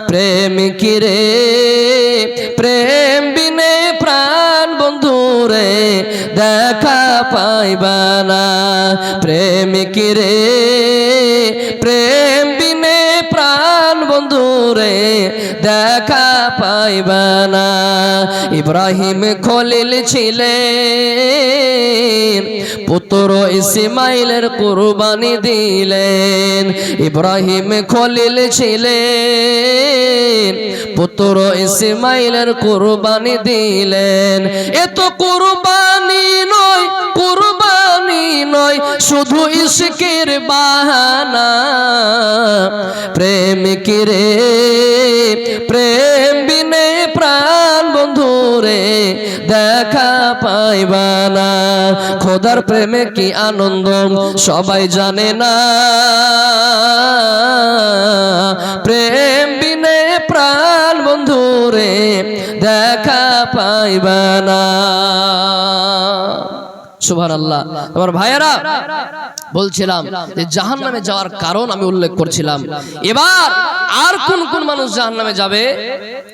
প্রেমিক রে, প্রেম বিনে প্রাণ বন্ধুরে দেখা পাইবা না। প্রেমিক রে, প্রেম বিনে প্রাণ বন্ধুরে দেখা পাইবা না। ইব্রাহিম খলিল ছিলেন, পুত্র ইসমাইলের কুরবানি দিলেন। ইব্রাহিম খলিল ছিলেন, পুত্র ইসমাইলের কুরবানি দিলেন। এ তো কুরবানি নয়, কুরবানি নয়, শুধু ইশকের বাহানা। প্রেমিক রে, প্রেম বিনে প্রাণ বন্ধুরে দেখা পাইবা না। খোদার প্রেমে কি আনন্দ সবাই জানে না, প্রেম বিনে প্রাণ বন্ধুরে দেখা পাইবা না। সুবহানাল্লাহ। আমার ভাইয়েরা, বলছিলাম যে জাহান্নামে যাওয়ার কারণ আমি উল্লেখ করছিলাম। এবার আর কোন কোন মানুষ জাহান্নামে যাবে?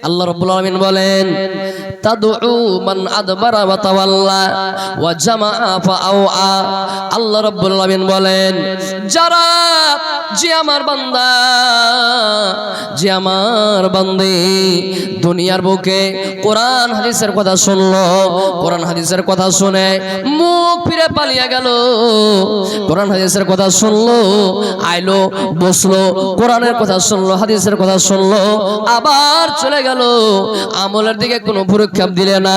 আল্লাহ রাব্বুল আলামিন বলেন, তাদউ মান আদবারা ওয়া তাওয়াল্লা ওয়া জামাআ ফাআওয়া। আল্লাহ রাব্বুল আলামিন বলেন, যারা, যে আমার বান্দা, যে আমার বান্দী দুনিয়ার বুকে কোরআন হাদিসের কথা শুনলো, কোরআন হাদিসের কথা শুনে মুখ ফিরে পালিয়ে গেল, কোরআন হাদিসের কথা শুনলো, আইলো, বসলো, কোরআনের কথা শুনলো, হাদিসের কথা শুনলো, আবার চলে গেল, আমলের দিকে কোনো ভ্রুক্ষেপ দিলে না।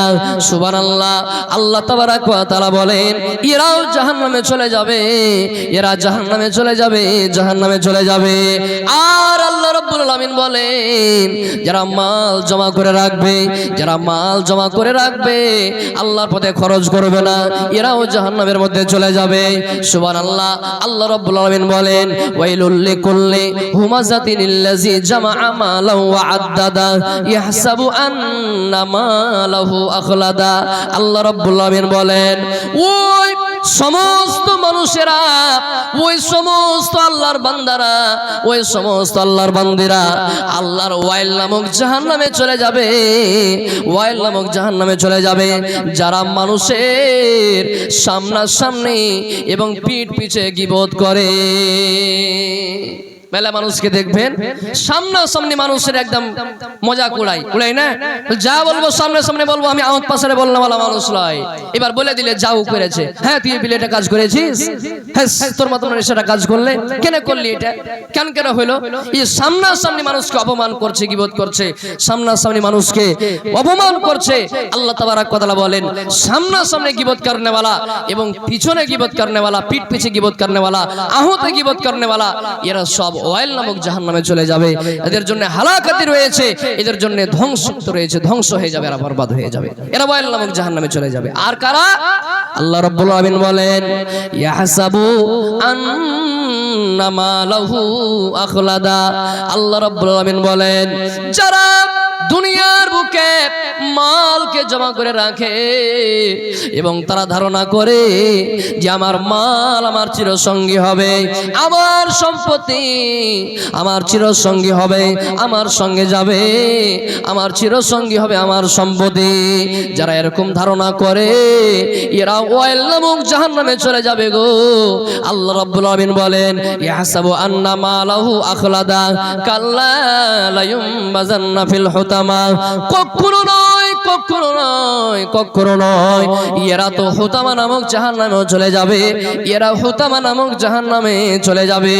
সুবহানাল্লাহ। আল্লাহ তাবারাক ওয়া তাআলা বলেন, এরাও জাহান্নামে চলে যাবে, এরা জাহান্নামে চলে যাবে, জাহান্নামে চলে যাবে। আর আল্লাহ রাব্বুল আলামিন বলেন, যারা মাল জমা করে রাখবে, যারা মাল জমা করে রাখবে, আল্লাহর পথে খরচ করবে না, এরাও এরাও জাহান্নামের মধ্যে চলে যাবে। সুবহানাল্লাহ। আল্লাহ রাব্বুল আলামিন বলেন ওয়াইলুল লিকুল্লি হুমাযাতিন লিল্লাযী জামাআ মালান ওয়া আদ্দাদা ইয়াহসাবু আন্না মালাহু আখলাদা। আল্লাহ রাব্বুল আলামিন বলেন ওই সমস্ত মানুষেরা, ওই সমস্ত আল্লাহর বান্দারা, ওই সমস্ত আল্লাহর বান্দিরা আল্লাহর ওয়াইল নামক জাহান্নামে চলে যাবে। ওয়াইল নামক জাহান্নামে চলে যাবে যারা মানুষের সামনাসামনি এবং পিঠ পিছে গীবত করে। মেলা মানুষকে দেখবেন সামনাসামনি মানুষের একদম মজাক উড়াই না, যা বলবো সামনে বলবো, আমি আওয়াজ পাশে বললাম ওয়ালা মানুষ নয়। এবার বলে দিলে যাও করেছে, হ্যাঁ তুই বিলে এটা কাজ করেছিস, হ্যাঁ তোর মতন সেটা কাজ করলে, কেন করলি এটা, কেন হইলো? এই সামনাসামনি মানুষকে অপমান করছে, গীবত করছে, সামনাসামনি মানুষকে অপমান করছে। আল্লাহ তাবারাক ওয়া তাআলা বলেন সামনাসামনি গীবত করনেওয়ালা এবং পিছনে গীবত করনেওয়ালা, পিঠ পিছে গীবত করনেওয়ালা, আহতে গীবত করনেওয়ালা, এরা সব ওয়াইল নামক জাহান্নামে চলে যাবে। এদের জন্য হালাকাতি রয়েছে, এদের জন্য ধ্বংস রয়েছে, ধ্বংস হয়ে যাবে, এরা বরবাদ হয়ে যাবে, এরা ওয়াইল নামক জাহান্নামে চলে যাবে। আর কারা? আল্লাহ রাব্বুল আলামিন বলেন ইয়াহসাবু আন্না মালাহু আখলাদা। আল্লাহ রাব্বুল আলামিন বলেন যারা দুনিয়ার বুকে মালকে জমা করে রাখে এবং তারা ধারণা করে যে আমার মাল আমার চিরসঙ্গী হবে, আমার সম্পত্তি আমার চিরসঙ্গী হবে, আমার সঙ্গে যাবে, আমার চিরসঙ্গী হবে আমার সম্পত্তি, যারা এরকম ধারণা করে এরা ওয়াইল নামক জাহান্নামে চলে যাবে গো। আল্লাহ রাব্বুল আলামিন বলেন ইয়াহসাবু আন্না মালাহু আখলাদা কাল্লা লা ইউমবাযান্না ফিল হুতামা। কখনো নয়, কখনো নয়, কখনো নয়, এরা তো হুতামা নামক জাহান্নামে চলে যাবে, এরা হুতামা নামক জাহান্নামে চলে যাবে।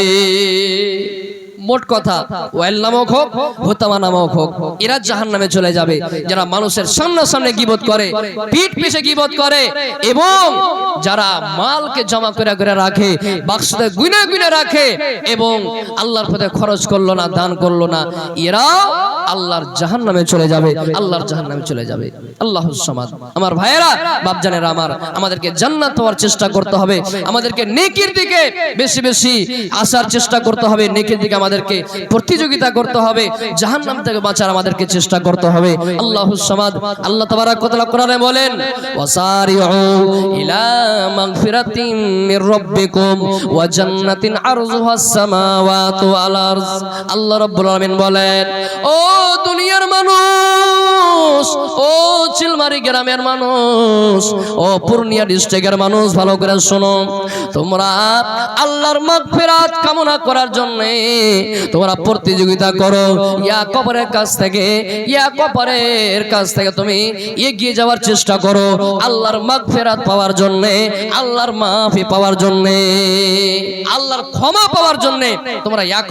মোট কথা ওয়াইল নামক হোক, হুতামা নামক হোক, এরা জাহান্নামে চলে যাবে যারা মানুষের সামনে গীবত করে, পিঠ পিছে গীবত করে এবং যারা মালকে জমা করে রাখে, বাক্সতে গুনে রাখে এবং আল্লাহর পথে খরচ করলো না, দান করলো না, এরা আল্লাহর জাহান্নামে চলে যাবে, আল্লাহর জাহান্নামে চলে যাবে। আল্লাহুস সামাদ। আমার ভাইয়েরা, বাপজানেরা আমার, আমাদেরকে জান্নাত পাওয়ার চেষ্টা করতে হবে, আমাদেরকে নেকির দিকে বেশি বেশি আসার চেষ্টা করতে হবে, নেকির দিকে আমাদেরকে প্রতিযোগিতা করতে হবে, জাহান্নাম থেকে বাঁচার আমাদেরকে চেষ্টা করতে হবে। আল্লাহুস সামাদ। আল্লাহ তাবারাক ওয়া তাআলা কোরআনে বলেন ওয়াসারিউ ইলা মাগফিরাতিন মির রাব্বিকুম ওয়া জান্নাতিন আরযুহাস সামাওয়াতু ওয়াল আরজ। আল্লাহ রাব্বুল আলামিন বলেন ও দুনিয়ার মানুষ, ও চিলমারি গ্রামের মানুষ, ও পূর্ণিয়া ডিস্ট্রিক্টের মানুষ, ভালো করে শোনো, তোমরা আল্লাহর মাগফিরাত কামনা করার জন্য তোমরা প্রতিযোগিতা করো, ইয়া কবরের কাছ থেকে তুমি এগিয়ে যাওয়ার চেষ্টা করো আল্লাহর মাগফিরাত পাওয়ার জন্য, আল্লাহর মাফি পাওয়ার জন্য, আল্লাহর ক্ষমা পাওয়ার জন্য। তোমরা ইয়া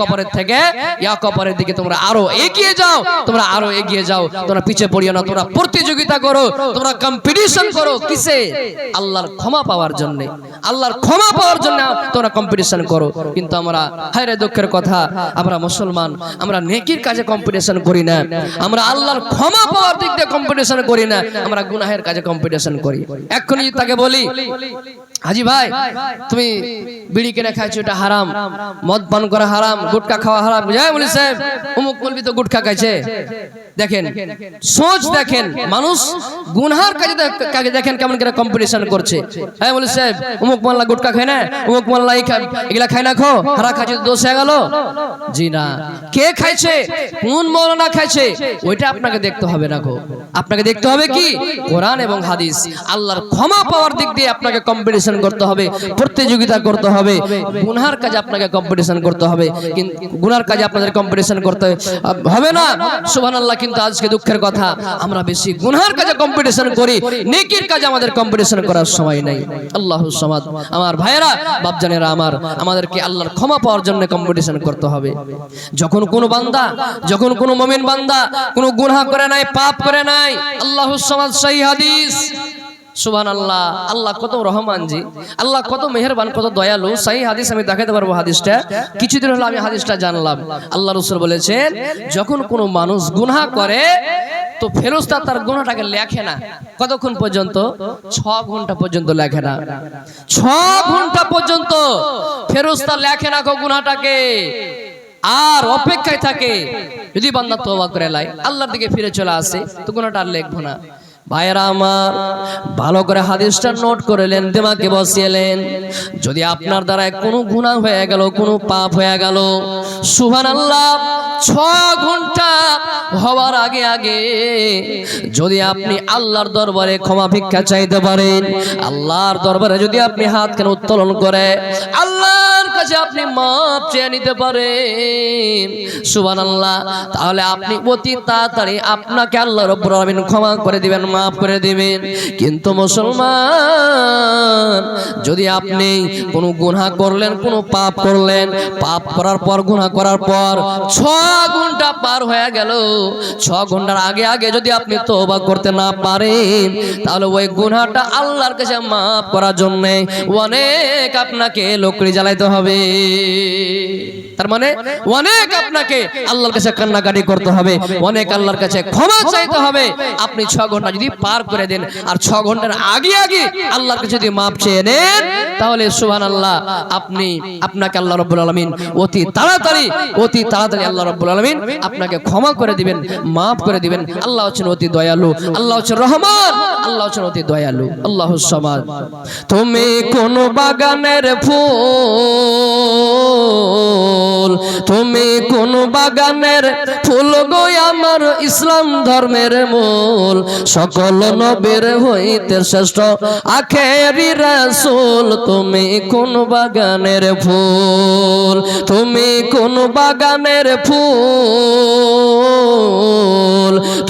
কবরের দিকে তোমরা আরো এগিয়ে যাও, তোমরা আরো এগিয়ে যাও, তোমরা পিছে পড়িও না, তোমরা প্রতিযোগিতা করো, তোমরা কম্পিটিশন করো। কিসে? আল্লাহর ক্ষমা পাওয়ার জন্য, আল্লাহর ক্ষমা পাওয়ার জন্য তোমরা কম্পিটিশন করো। কিন্তু আমরা হায়রে দুঃখের কথা, আমরা মুসলমান, আমরা নেকির কাজে কম্পিটিশন করি না, আমরা আল্লাহর ক্ষমা পাওয়ার দিক দিয়ে কম্পিটিশন করি না, আমরা গুনাহের কাজে কম্পিটিশন করি। এক্ষুনি তাকে বলি হাজি ভাই তুমি বিড়ি কিনে খাইছো, এটা হারাম, মদ পান করা হারাম, গুটখা খাওয়া হারাম, বুঝায় বলি সাহেব অমুক বলবি তো গুটখা খাইছে। দেখেন সোচ, দেখেন মানুষ গুনহার কাজে দেখেন কেমন করে কম্পিটিশন করছে। হ্যাঁ বলি সাহেব অমুক মোল্লা গুটখা খায় না, অমুক মোল্লা এগুলা খায় না, খো হারা খাইছে, দোষ হয়ে গেল। জি না, কে খাইছে, কোন মৌলানা খাইছে, ওইটা আপনাকে দেখতে হবে না গো। আপনাকে দেখতে হবে কি? কোরআন এবং হাদিস। আল্লাহর ক্ষমা পাওয়ার দিক দিয়ে আপনাকে কম্পিটিশন করতে হবে, প্রতিযোগিতা করতে হবে। গুনহার কাজে আপনাকে কম্পিটিশন করতে হবে, কিন্তু গুনার কাজে আপনাদের কম্পিটিশন করতে হবে না। সুবহানাল্লাহ। কিন্তু আজকে দুঃখের কথা, আমরা বেশি গুনহার কাজে কম্পিটিশন করি, নেকির কাজে আমাদের কম্পিটিশন করার সময় নাই। আল্লাহুস সামাদ। আমার ভাইয়েরা, বাপজানেরা আমার, আমাদেরকে আল্লাহর ক্ষমা পাওয়ার জন্য কম্পিটিশন করতে হবে। যখন কোনো বান্দা, যখন কোনো মুমিন বান্দা কোনো গুনাহ করে নাই, পাপ করে নাই, আল্লাহুস সামাদ, সহিহ হাদিস, সুবহানাল্লাহ। আল্লাহ কত রহমান জি, আল্লাহ কত মেহেরবান, কত দয়ালু। সহিহ হাদিস আমি দেখাতে পারবো হাদিসটা, কিছুদিন হলো আমি হাদিসটা জানলাম। আল্লাহ রাসূল বলেছেন যখন কোনো মানুষ গুনাহ করে তো ফেরেশতা তার গুনাহটাকে লেখে না। কতক্ষণ পর্যন্ত? 6 ঘন্টা পর্যন্ত লেখে না। 6 ঘন্টা পর্যন্ত ফেরেশতা লেখে না গুনাহটাকে, আর অপেক্ষায় থাকে যদি বান্দা তওবা করে লাই আল্লাহর দিকে ফিরে চলে আসে তো গুনাহটা আর লিখবো না। ভাইরা আমার, ভালো করে হাদিসটা নোট করলেন, দিমাগে বসিয়েলেন। যদি আপনার দ্বারা কোনো গুনাহ হয়ে গেল, কোনো পাপ হয়ে গেল, সুবহানাল্লাহ, 6 ঘন্টা হওয়ার আগে আগে যদি আপনি আল্লাহর দরবারে ক্ষমা ভিক্ষা চাইতে পারেন, আল্লাহর দরবারে যদি আপনি হাত কেন উত্তোলন করে আল্লাহর কাছে আপনি মাপ চেয়ে নিতে পারেন, সুবহানাল্লাহ, তাহলে আপনি অতি তাড়াতাড়ি আপনাকে আল্লাহ রাব্বুল আলামিন ক্ষমা করে দিবেন, মাফ করে দিবেন। কিন্তু মুসলমান, যদি আপনি কোনো গুনাহ করলেন, কোনো পাপ করলেন, পাপ করার পর গুনাহ করার পর 6 ঘন্টা পার হয়ে গেল, 6 ঘন্টার আগে আগে যদি আপনি তওবা করতে না পারেন তাহলে ওই গুনাহটা আল্লাহর কাছে মাফ করার জন্য অনেক আপনাকে লকড়ি জ্বালাইতে হবে। তার মানে অনেক আপনাকে আল্লাহর কাছে কান্নাকাটি করতে হবে, অনেক আল্লাহর কাছে ক্ষমা চাইতে হবে। আপনি 6 ঘন্টা যদি পার করে দেন আর 6 ঘন্টার আগে আগে আল্লাহর কাছে যদি মাপ চেয়ে নেন তাহলে সুবহানাল্লাহ, আপনাকে আল্লাহ রাব্বুল আলামিন অতি তাড়াতাড়ি আল্লাহ রাব্বুল আলামিন আপনাকে ক্ষমা করে দিবেন, মাফ করে দিবেন। আল্লাহ হচ্ছেন অতি দয়ালু, আল্লাহ হচ্ছেন রহমান, আল্লাহ হচ্ছেন অতি দয়ালু। আল্লাহুস সামাদ। তুমি কোন বাগানের ফুল, তুমি কোন বাগানের ফুল গো আমার ইসলাম ধর্মের মূল, সকল নবীর হইতে শ্রেষ্ঠ আখেরি রাসূল। তুমি কোন বাগানের ফুল, তুমি কোন বাগানের ফুল,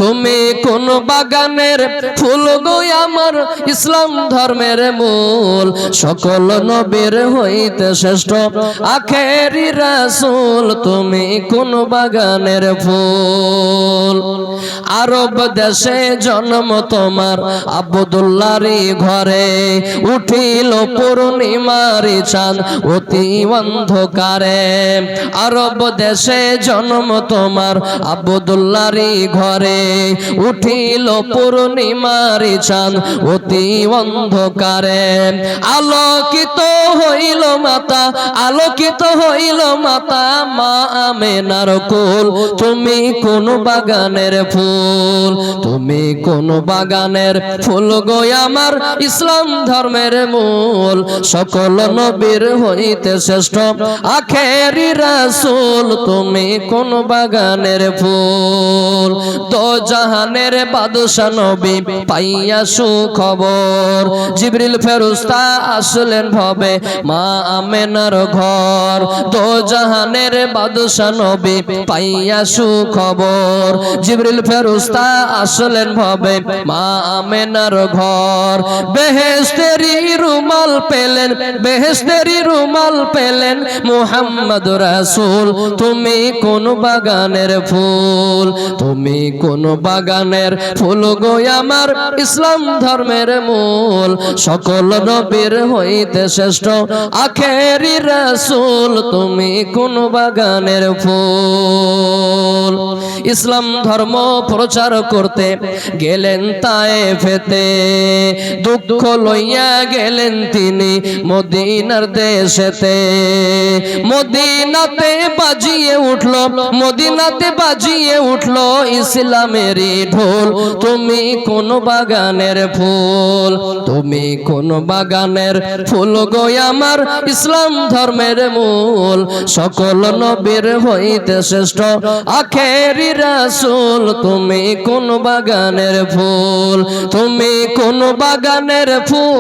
তুমি কোন বাগানের ফুল গো আমার ইসলাম ধর্মের মূল, সকল নবীর হইতে শ্রেষ্ঠ আখেরি রাসূল। তুমি কোন বাগানের ফুল। আরব দেশে জন্ম তোমার আব্দুল্লাহরই ঘরে, উঠিল পূর্ণিমারি চাঁদ অতি অন্ধকারে। আরব দেশে জন্ম তোমার আব্দুল্লাহরই ঘরে, উঠিল পূর্ণিমারি চাঁদ অতি অন্ধকারে। আলোকিত হইল মাতা, আলোকিত হইল মাতা মা আমেনার কোল। তুমি কোন বাগানের ফুল, তুমি কোন বাগানের ফুল গো আমার ইসলাম ধর্মের মূল, সকল নবীর হইতে শ্রেষ্ঠ আখেরি রাসূল। তুমি কোন বাগানের ফুল। দো জাহানের বাদশা নবী পাইয়া সুখবর, জিবরিল ফেরেশতা আসলেন ভবে মা আমেনার ঘর। দো জাহানের বাদশা নবী পাইয়া সুখবর, জিবরিল ফেরেশতা আসলেন ভবে মা আমেনার ঘর। বেহেশতেরি রুমাল পেলেন, বেহেশতেরি রুমাল পেলেন মুহাম্মদ রাসূল। তুমি কোন বাগানের ফুল, তুমি কোন বাগানের ফুল গো আমার ইসলাম ধর্মের মূল, সকল নবীর হইতে শ্রেষ্ঠ আখেরি রাসূল। তুমি কোন বাগানের ফুল। ইসলাম ধর্ম প্রচার করতে গেলেন তায়েফেতে, দুঃখ লইয়া গেলেন তিনি মদিনার দেশেতে। মদিনাতে বাজিয়ে উঠল, মদিনাতে বাজিয়ে উঠল ইসলামেরই ঢোল। তুমি কোন বাগানের ফুল, তুমি কোন বাগানের ফুল গো আমার ইসলাম ধর্মের মূল, সকল নবীর হইতে শ্রেষ্ঠ আখেরি রাসূল। তুমি কোন বাগানের ফুল, তুমি কোন বাগানের ফুল,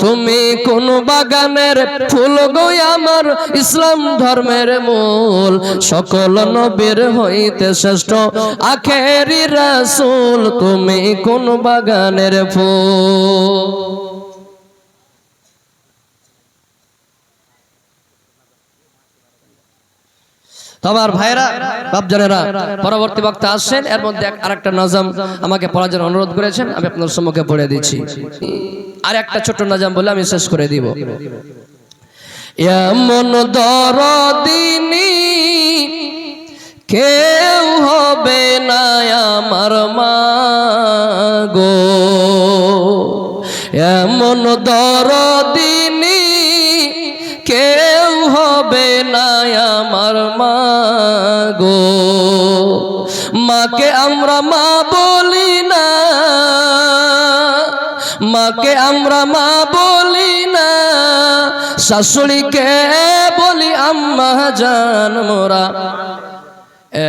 তুমি কোন বাগানের ফুল গো আমার ইসলাম ধর্মের মূল, সকল নবীর হইতে শ্রেষ্ঠ আখেরি রাসূল। তুমি কোন বাগানের ফুল। তো আমার ভাইরা বাপজানেরা পরবর্তী বক্তা আসছেন, এর মধ্যে আরেকটা নজম আমাকে পড়ার জন্য অনুরোধ করেছেন, আমি আপনার সম্মুখে পড়ে দিচ্ছি। আর একটা ছোট্ট নজম বলে আমি শেষ করে দিব। এমন দরদিনী কেউ হবে না আমার মা গো, এমন দরদিনী কেউ হবে না আমার মা গো। মাকে আমরা মা বলি না, মাকে আমরা মা বলি না, শাশুড়িকে বলি আম্মা জান মোরা।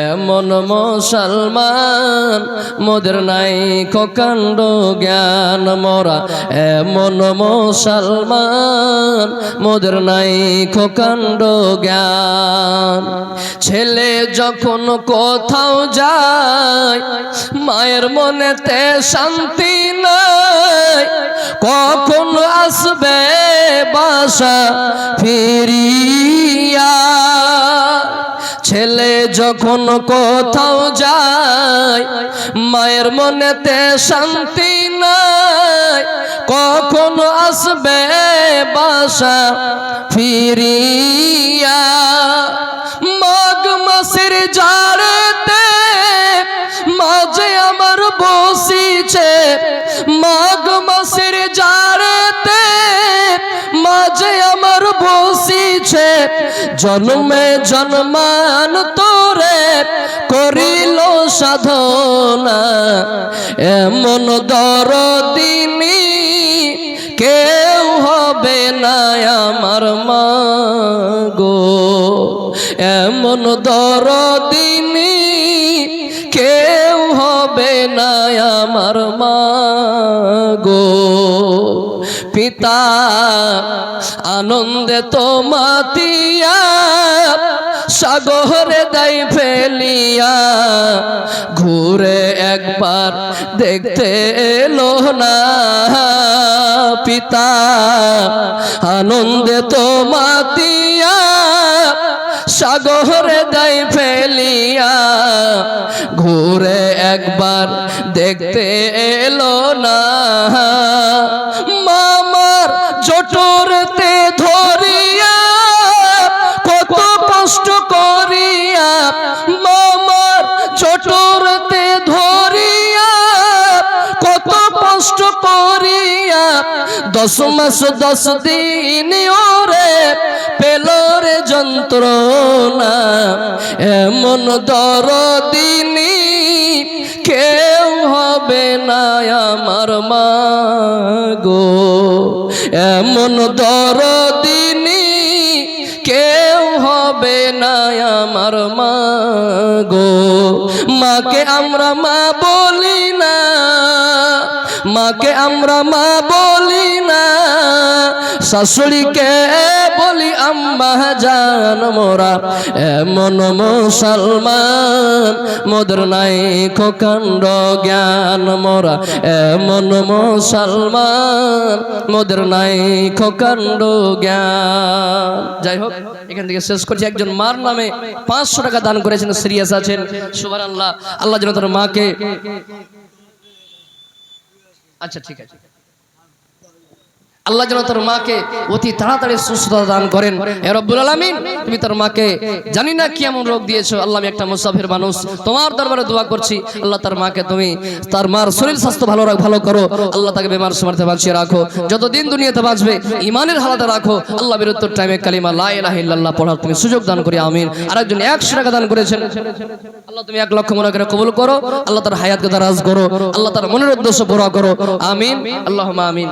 এমন মুসলমান মোদের নাই কাণ্ড জ্ঞান মোরা, এমন মুসলমান মোদের নাই কাণ্ড জ্ঞান। ছেলে যখন কোথাও যায় মায়ের মনেতে শান্তি নাই, কখন আসবে বাসা ফিরিয়া। ছেলে যখন কোথাও যায় মায়ের মনেতে শান্তি নাই, কখন আসবে বাসা ফিরিয়া। মাঘ মাসের জাড়েতে মাঝে আমার বসিছে, মাঘ মাসের জাড়েতে মাঝে আমার বসিছে, জন্মে জন্মান তোরে করিল সাধনা। এমন দরদিনী কেউ হবে না আমার মা গো, এমন দরদিনী কেউ হবে না আমার মা গো। পিতা আনন্দে তো মাতিয়া সাগরে দেয় ফেলিয়া, ঘুরে একবার দেখতে এলো না। পিতা আনন্দে তো মাতিয়া সাগরে দেয় ফেলিয়া, ঘুরে একবার দেখতে এলো না। মামার জঠরতে ধরিয়া কত কষ্ট করিয়া, মামার জঠরতে ধরিয়া কত কষ্ট করিয়া, 10 মাস 10 দিন ওরে পেল রে যন্ত্রণা। এমন দরদিনী কেউ হবে না আমার মা গো, এমন দরদিনী কেউ হবে না আমার মা গো। মাকে আমরা মা বলি না, মাকে আমরা মা বলি না, শাশুড়িকে বলি আম্মা জান মোরা। এমন মুসলমান মোদের নাই কাণ্ড জ্ঞান মোরা, এমন মুসলমান মোদের নাই কাণ্ড জ্ঞান। যাই হোক, এখান থেকে শেষ করছি। একজন মার নামে 500 টাকা দান করেছেন, সিরিয়াস আছেন, সুবহানাল্লাহ। আল্লাহ যেন তার মাকে, আচ্ছা ঠিক আছে, আল্লাহ যেন তার মাকে অতি তাড়াতাড়ি সুস্থতা দান করেন। হে রব্বুল আলামিন, তুমি তার মাকে জানি না কি এমন রোগ দিয়েছো, আল্লাহ আমি একটা মুসাফির মানুষ, তোমার দরবারে দোয়া করছি, আল্লাহ তার মাকে তুমি তার মার শরীর স্বাস্থ্য ভালো করো, আল্লাহ তাকে বেমার সমর্থে বাঁচিয়ে রাখো, যতদিন দুনিয়াতে বাঁচবে ইমানের হালাতে রাখো। আল্লাহ বিরুদ্ধ টাইমে কালিমা লা ইলাহা ইল্লাল্লাহ পড়ার তুমি সুযোগ দান করি, আমিন। আরেকজন 100 টাকা দান করেছেন, আল্লাহ তুমি 1 লক্ষ মনে করে কবুল করো, আল্লাহ তার হায়াতকে দারাজ করো, আল্লাহ তার মনের উদ্দেশ্য পুরা করো, আমিন, আল্লাহুম্মা আমিন।